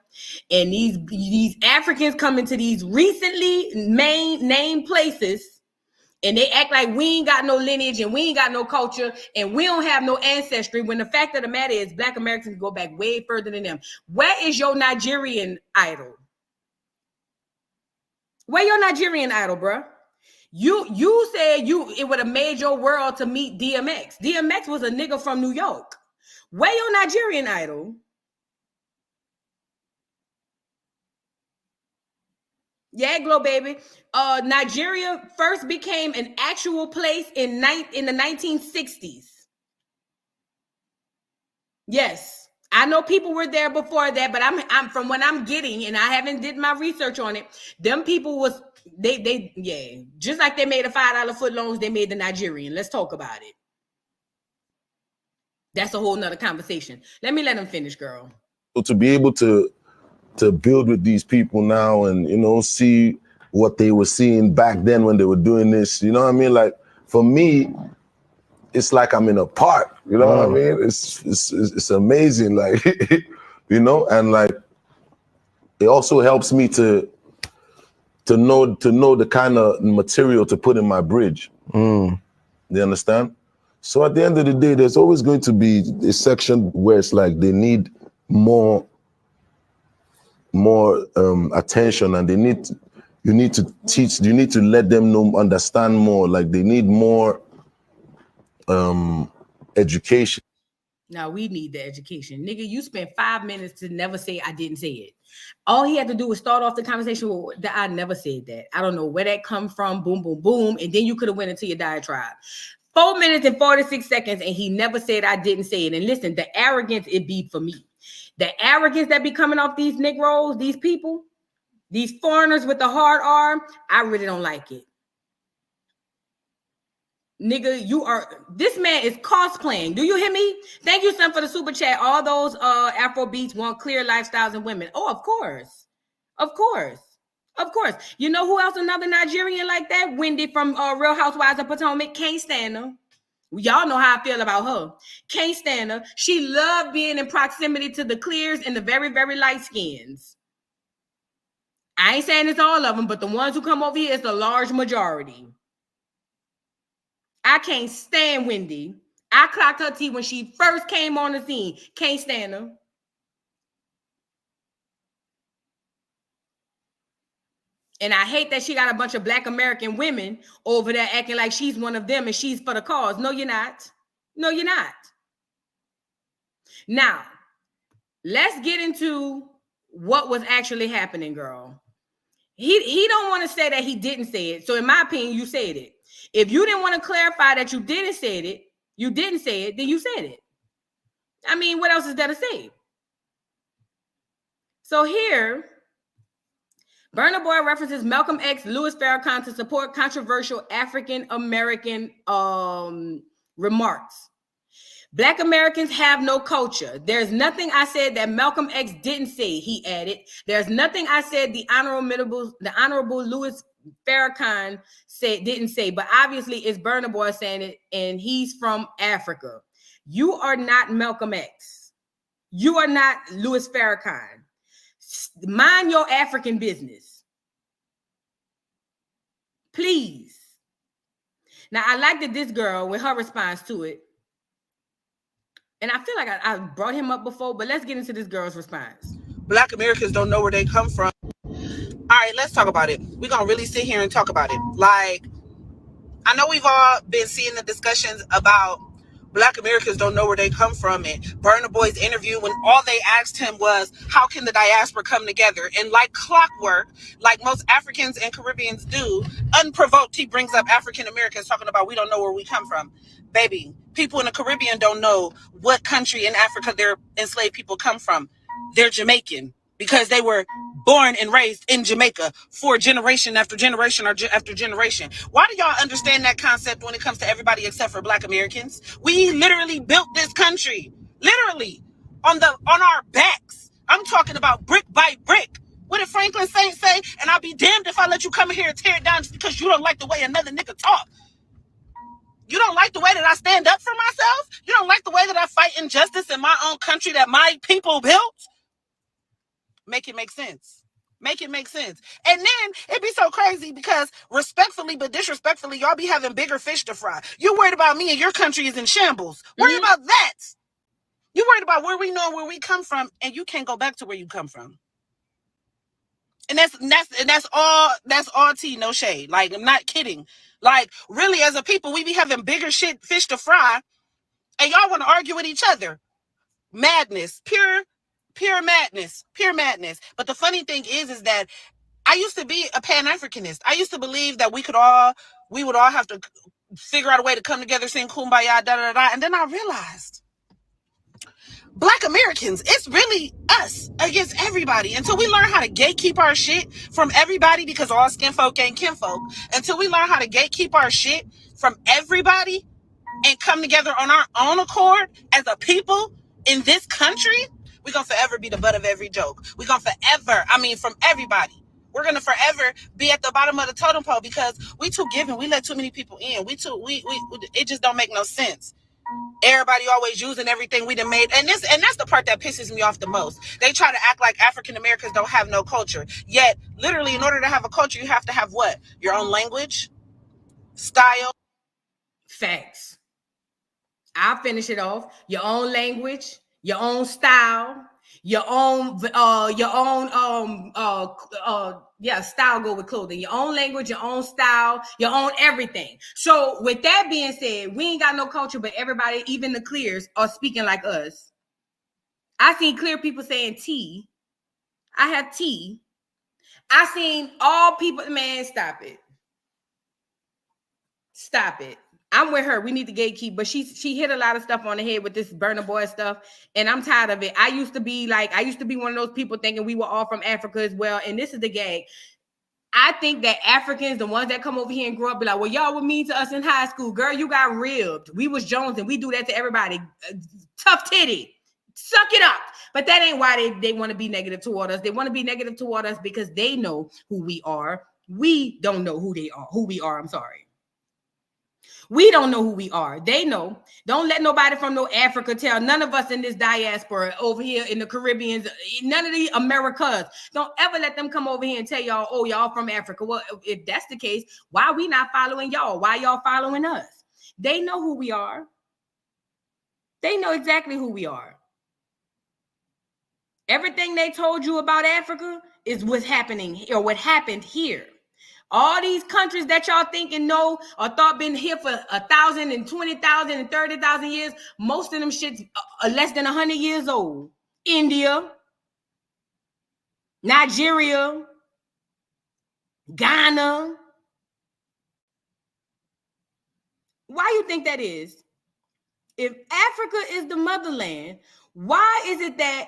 and these Africans come into these recently named places, and they act like we ain't got no lineage and we ain't got no culture and we don't have no ancestry, when the fact of the matter is Black Americans go back way further than them. Where is your Nigerian idol? Where your Nigerian idol, bruh? You said it would have made your world to meet DMX. DMX was a nigga from New York. Where your Nigerian idol? Yeah, Glow baby. Nigeria first became an actual place in the 1960s. Yes, I know people were there before that, but I'm from what I'm getting, and I haven't did my research on it. Them people was they just like they made a $5 foot loans, they made the Nigerian. Let's talk about it. That's a whole nother conversation. Let them finish, girl. So to be able to build with these people now and, you know, see what they were seeing back then when they were doing this, you know what I mean? Like for me, it's like I'm in a park, you know what I mean? It's amazing, like, you know, and like it also helps me to know the kind of material to put in my bridge. You understand? So at the end of the day, there's always going to be a section where it's like they need more attention, and you need to let them understand more. Like they need more education. Now we need the education. Nigga, you spent 5 minutes to never say I didn't say it. All he had to do was start off the conversation with that I never said that. I don't know where that come from. Boom, boom, boom. And then you could have went into your diatribe. 4 minutes and 46 seconds, and he never said I didn't say it. And listen, the arrogance it be for me. The arrogance that be coming off these Negroes, these people, these foreigners with the hard R, I really don't like it. Nigga, this man is cosplaying. Do you hear me? Thank you, son, for the super chat. All those Afro beats want clear lifestyles and women. Oh, of course. Of course. Of course. You know who else another Nigerian like that? Wendy from Real Housewives of Potomac. Can't stand her. Y'all know how I feel about her. Can't stand her. She loved being in proximity to the clears and the very, very light skins. I ain't saying it's all of them, but the ones who come over here is the large majority. I can't stand Wendy. I clocked her tea when she first came on the scene. Can't stand her. And I hate that she got a bunch of Black American women over there acting like she's one of them and she's for the cause. No, you're not. No, you're not. Now, let's get into what was actually happening, girl. He don't want to say that he didn't say it. So in my opinion, you said it. If you didn't want to clarify that you didn't say it, then you said it. I mean, what else is there to say? So here, Burnaboy references Malcolm X, Louis Farrakhan to support controversial African American remarks. Black Americans have no culture. There's nothing I said that Malcolm X didn't say, he added. There's nothing I said the Honorable Louis Farrakhan didn't say, but obviously it's Burnaboy saying it, and he's from Africa. You are not Malcolm X. You are not Louis Farrakhan. Mind your African business. Please. Now, I like that this girl, with her response to it, and I feel like I brought him up before, but let's get into this girl's response. Black Americans don't know where they come from. All right, let's talk about it. We're going to really sit here and talk about it. Like, I know we've all been seeing the discussions about Black Americans don't know where they come from. And Burna Boy's interview, when all they asked him was, how can the diaspora come together? And like clockwork, like most Africans and Caribbeans do, unprovoked, he brings up African Americans talking about we don't know where we come from. Baby, people in the Caribbean don't know what country in Africa their enslaved people come from. They're Jamaican because they were born and raised in Jamaica for generation after generation after generation. Why do y'all understand that concept when it comes to everybody except for Black Americans? We literally built this country, literally, on our backs. I'm talking about brick by brick. What did Franklin Saint say? And I'll be damned if I let you come in here and tear it down just because you don't like the way another nigga talk. You don't like the way that I stand up for myself? You don't like the way that I fight injustice in my own country that my people built? Make it make sense. Make it make sense. And then it'd be so crazy because respectfully but disrespectfully, y'all be having bigger fish to fry. You're worried about me and your country is in shambles. Worry about that. You're worried about where we know where we come from, and you can't go back to where you come from. And that's all tea, no shade. Like, I'm not kidding. Like, really, as a people, we be having bigger fish to fry, and y'all want to argue with each other. Madness, pure madness. But the funny thing is that I used to be a Pan-Africanist. I used to believe that we would all have to figure out a way to come together, sing kumbaya, da-da-da-da. And then I realized, Black Americans, it's really us against everybody. Until we learn how to gatekeep our shit from everybody, because all skin folk ain't kinfolk, until we learn how to gatekeep our shit from everybody and come together on our own accord as a people in this country, we're going to forever be the butt of every joke. We're going to forever, from everybody. We're going to forever be at the bottom of the totem pole because we too giving. We let too many people in. It just don't make no sense. Everybody always using everything we done made. And that's the part that pisses me off the most. They try to act like African Americans don't have no culture. Yet, literally, in order to have a culture, you have to have what? Your own language, style. Facts. I'll finish it off. Your own language, your own style, your own style go with clothing. Your own language, your own style, your own everything. So with that being said, we ain't got no culture, but everybody, even the clears, are speaking like us. I seen clear people saying tea. I have tea. I seen all people, man, stop it. Stop it. I'm with her. We need to gatekeep, but she hit a lot of stuff on the head with this Burna Boy stuff, and I'm tired of it. I used to be one of those people thinking we were all from Africa as well, and this is the gag. I think that Africans, the ones that come over here and grow up, be like, well, y'all were mean to us in high school. Girl, you got ribbed. We was Jones, and we do that to everybody. Tough titty. Suck it up. But that ain't why they want to be negative toward us. They want to be negative toward us because they know who we are. We don't know who we are. I'm sorry. We don't know who we are. They know. Don't let nobody from no Africa tell none of us in this diaspora over here in the Caribbean, none of the Americas. Don't ever let them come over here and tell y'all, oh, y'all from Africa. Well, if that's the case, why are we not following y'all? Why y'all following us? They know who we are. They know exactly who we are. Everything they told you about Africa is what's happening or what happened here. All these countries that y'all think and know or thought been here for 1,000 and 20,000 and 30,000 years, most of them shits are less than 100 years old. India, Nigeria, Ghana. Why you think that is? If Africa is the motherland, why is it that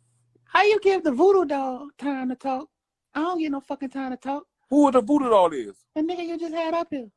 you give the voodoo doll time to talk? I don't get no fucking time to talk. Who the voodoo doll is? The nigga you just had up here.